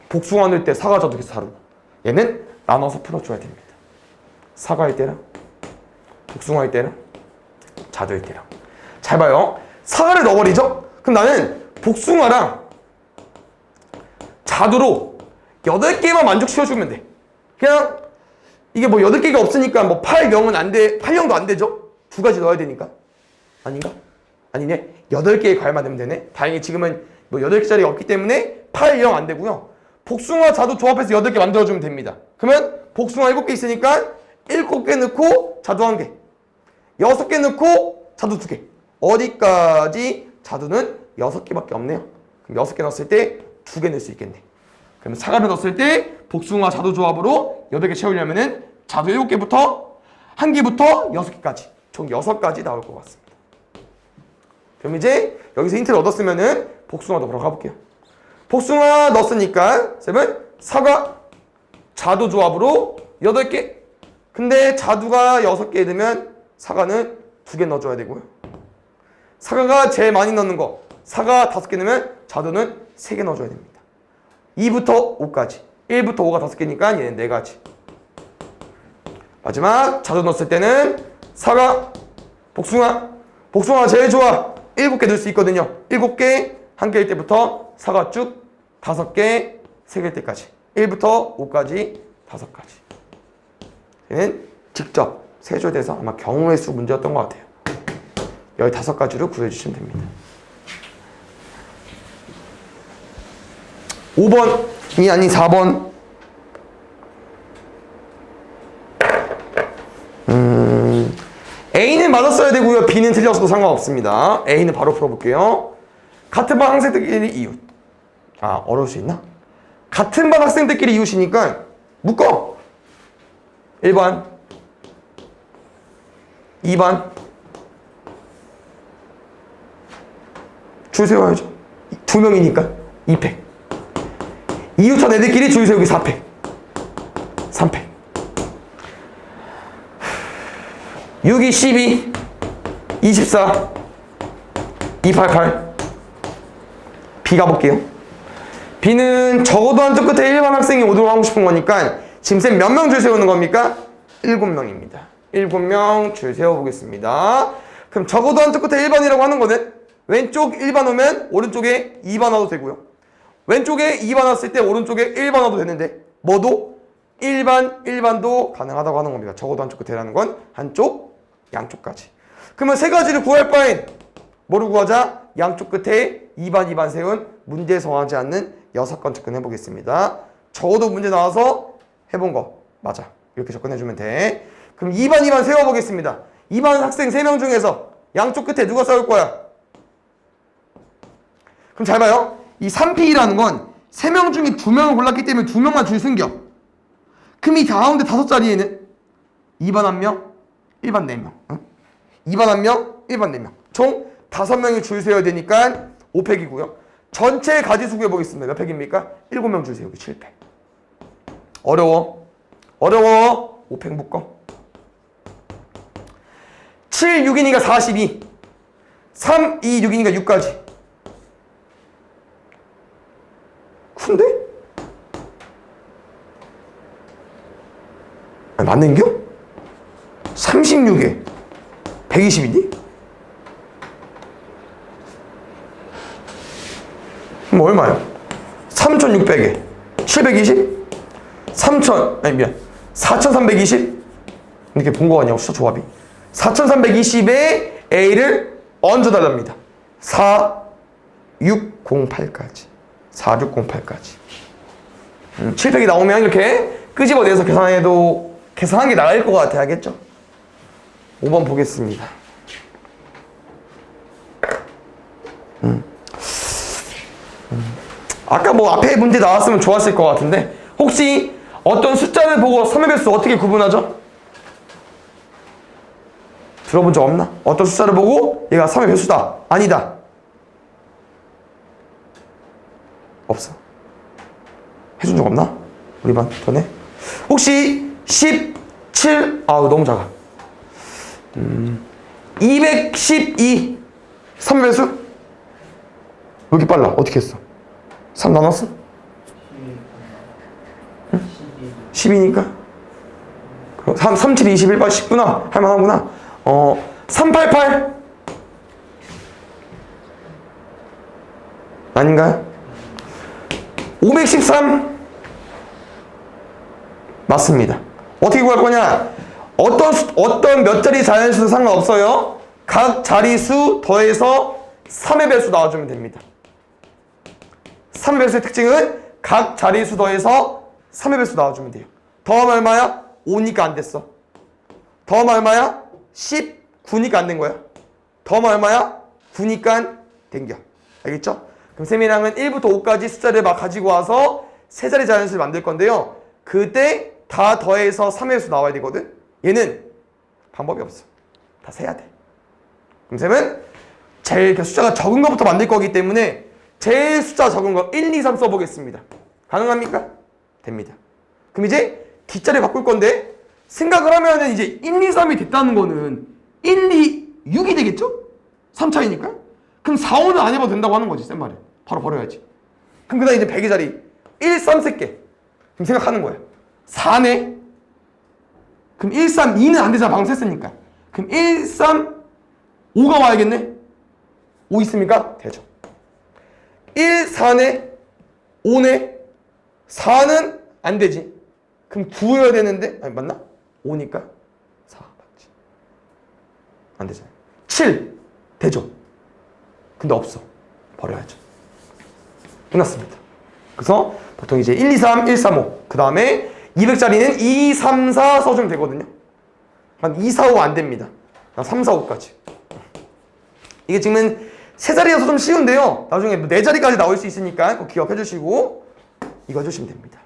복숭아 넣을 때 사과, 자두 계속 다루고 얘는 나눠서 풀어줘야 됩니다. 사과일 때랑 복숭아일 때랑 자두일 때랑. 잘 봐요. 사과를 넣어버리죠? 그럼 나는 복숭아랑 자두로 8개만 만족시켜주면 돼. 그냥 이게 뭐 8개가 없으니까 뭐 8, 0은 안 돼. 8, 0도 안 되죠? 2가지 넣어야 되니까. 아닌가? 아니네. 8개의 과일만 넣으면 되네. 다행히 지금은 뭐 8개짜리가 없기 때문에 8, 0 안 되고요. 복숭아, 자두 조합해서 8개 만들어주면 됩니다. 그러면 복숭아 7개 있으니까 7개 넣고 자두 1개, 6개 넣고 자두 2개. 어디까지? 자두는 6개밖에 없네요. 그럼 6개 넣었을 때 2개 넣을 수 있겠네. 그러면 사과를 넣었을 때 복숭아, 자두 조합으로 8개 채우려면은 자두 7개부터 1개부터 6개까지 총 6가지 나올 것 같습니다. 그럼 이제 여기서 힌트를 얻었으면은 복숭아 넣으러 가볼게요. 복숭아 넣었으니까 쌤은 사과 자두 조합으로 8개. 근데 자두가 6개 넣으면 사과는 2개 넣어줘야 되고요. 사과가 제일 많이 넣는 거 사과 5개 넣으면 자두는 3개 넣어줘야 됩니다. 2부터 5까지 1부터 5가 5개니까 얘는 4가지. 마지막 자두 넣었을 때는 사과, 복숭아 제일 좋아 7개 넣을 수 있거든요. 7개 한 개일 때부터 사과 쭉 5개 3개일 때까지 1부터 5까지 5가지. 얘는 직접 세줘야 돼서 아마 경우의 수 문제였던 것 같아요. 15가지로 구해주시면 됩니다. 5번이 아닌 4번. A는 맞았어야 되고요. B는 틀렸어도 상관없습니다. A는 바로 풀어볼게요. 같은 반 학생들끼리 이웃. 아, 어려울 수 있나? 같은 반 학생들끼리 이웃이니까 묶어. 1번 2번 줄 세워야죠. 2명이니까 2팩. 이웃한 애들끼리 줄 세우기 4팩 3팩 6이 12 24 288. B 가볼게요. B는 적어도 한쪽 끝에 일반 학생이 오도록 하고 싶은 거니까 지금 쌤 몇 명 줄 세우는 겁니까? 7명입니다. 7명 줄 세워보겠습니다. 그럼 적어도 한쪽 끝에 1번이라고 하는 거는 왼쪽 1번 오면 오른쪽에 2번 와도 되고요. 왼쪽에 2번 왔을 때 오른쪽에 1번 와도 되는데 뭐도? 일반도 가능하다고 하는 겁니다. 적어도 한쪽 끝에라는 건 한쪽, 양쪽까지. 그러면 세 가지를 구할 바엔 뭐를 구하자? 양쪽 끝에 2번 세운 문제에 정하지 않는 6건 접근해 보겠습니다. 적어도 문제 나와서 해본 거 맞아. 이렇게 접근해주면 돼. 그럼 2번 세워보겠습니다. 2번 학생 3명 중에서 양쪽 끝에 누가 싸울 거야? 그럼 잘 봐요. 이 3P라는 건 3명 중에 2명을 골랐기 때문에 2명만 줄 숨겨. 그럼 이 가운데 5자리에는 2번 1명, 1번 4명. 응? 2번 1명, 1번 4명. 총 5명이 줄 세워야 되니까 5팩이고요. 전체 가지수 구해보겠습니다. 몇 팩입니까? 7명 줄 세우기 7팩. 어려워. 5팩 묶어. 7, 6이니까 42. 3, 2, 6이니까 6까지. 근데? 아니, 맞는겨? 36에 120이니? 그럼 얼마야? 3600에 720? 4320? 이렇게 본 거 아니야, 숫자 조합이? 4320에 A를 얹어달랍니다. 4608까지. 4608까지. 700이 나오면 이렇게 끄집어내서 계산해도 계산한 게 나을 것 같아. 알겠죠? 5번 보겠습니다. 아까 뭐 앞에 문제 나왔으면 좋았을 것 같은데 혹시 어떤 숫자를 보고 3의 배수 어떻게 구분하죠? 들어본 적 없나? 어떤 숫자를 보고 얘가 3의 배수다, 아니다. 없어. 해준 적 없나? 우리 반 전에? 혹시 17, 아우 너무 작아. 212 3배수? 왜 이렇게 빨라? 어떻게 했어? 3 나눴어? 응? 12니까? 3, 7, 21, 8, 10구나. 할만하구나. 388 아닌가요? 513 맞습니다. 어떻게 구할 거냐? 어떤 몇 자리 자연수도 상관없어요. 각 자리수 더해서 3의 배수 나와주면 됩니다. 3의 배수의 특징은 각 자리수 더해서 3의 배수 나와주면 돼요. 더하면 얼마야? 5니까 안 됐어. 더하면 얼마야? 19니까 안 된 거야. 더하면 얼마야? 9니까 된겨. 알겠죠? 그럼 쌤이랑은 1부터 5까지 숫자를 막 가지고 와서 세 자리 자연수를 만들 건데요. 그때 다 더해서 3의 배수 나와야 되거든. 얘는 방법이 없어. 다 세야 돼. 그럼 쌤은 제일 숫자가 적은 것부터 만들 거기 때문에 제일 숫자 적은 거 1, 2, 3 써보겠습니다. 가능합니까? 됩니다. 그럼 이제 뒷자리 바꿀 건데 생각을 하면은 이제 1, 2, 3이 됐다는 거는 1, 2, 6이 되겠죠? 3 차이니까? 그럼 4, 5는 안 해봐도 된다고 하는 거지, 센 말에. 바로 버려야지. 그럼 그 다음에 이제 100의 자리 1, 3 쓸게. 그럼 생각하는 거야. 4네? 그럼 1, 3, 2는 안 되잖아. 방금 셌으니까. 그럼 1, 3, 5가 와야겠네? 5 있습니까? 되죠. 1, 4네? 5네? 4는 안 되지. 그럼 9여야 되는데? 아니, 맞나? 5니까 4 맞지. 안 되잖아요. 7 되죠. 근데 없어. 버려야죠. 끝났습니다. 그래서 보통 이제 1, 2, 3, 1, 3, 5. 그 다음에 200짜리는 2, 3, 4 써주면 되거든요. 한 2, 4, 5 안 됩니다. 3, 4, 5까지. 이게 지금은 세 자리여서 좀 쉬운데요. 나중에 4자리까지 나올 수 있으니까 꼭 기억해 주시고 이거 해주시면 됩니다.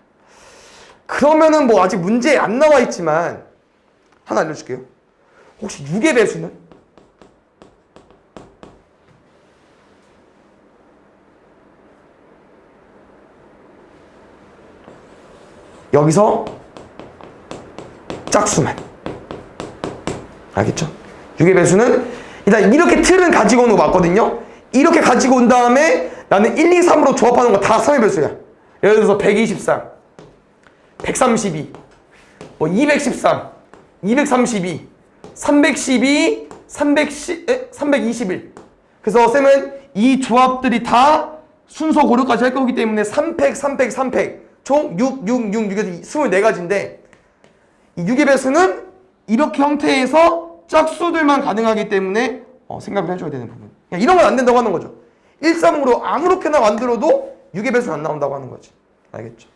그러면은 뭐 아직 문제에 안 나와 있지만 하나 알려줄게요. 혹시 6의 배수는? 여기서 짝수만. 알겠죠? 6의 배수는 일단 이렇게 틀은 가지고 오는 거 맞거든요. 이렇게 가지고 온 다음에 나는 1, 2, 3으로 조합하는 거 다 3의 배수야. 예를 들어서 123, 132, 뭐 213, 232, 312, 321. 그래서 쌤은 이 조합들이 다 순서 고려까지 할 거기 때문에 3팩, 3팩, 3팩 총 6, 6, 6, 6에서 24가지인데 이 6의 배수는 이렇게 형태에서 짝수들만 가능하기 때문에 생각을 해줘야 되는 부분. 그냥 이런 건 안 된다고 하는 거죠. 1, 3으로 아무렇게나 만들어도 6의 배수는 안 나온다고 하는 거지. 알겠죠?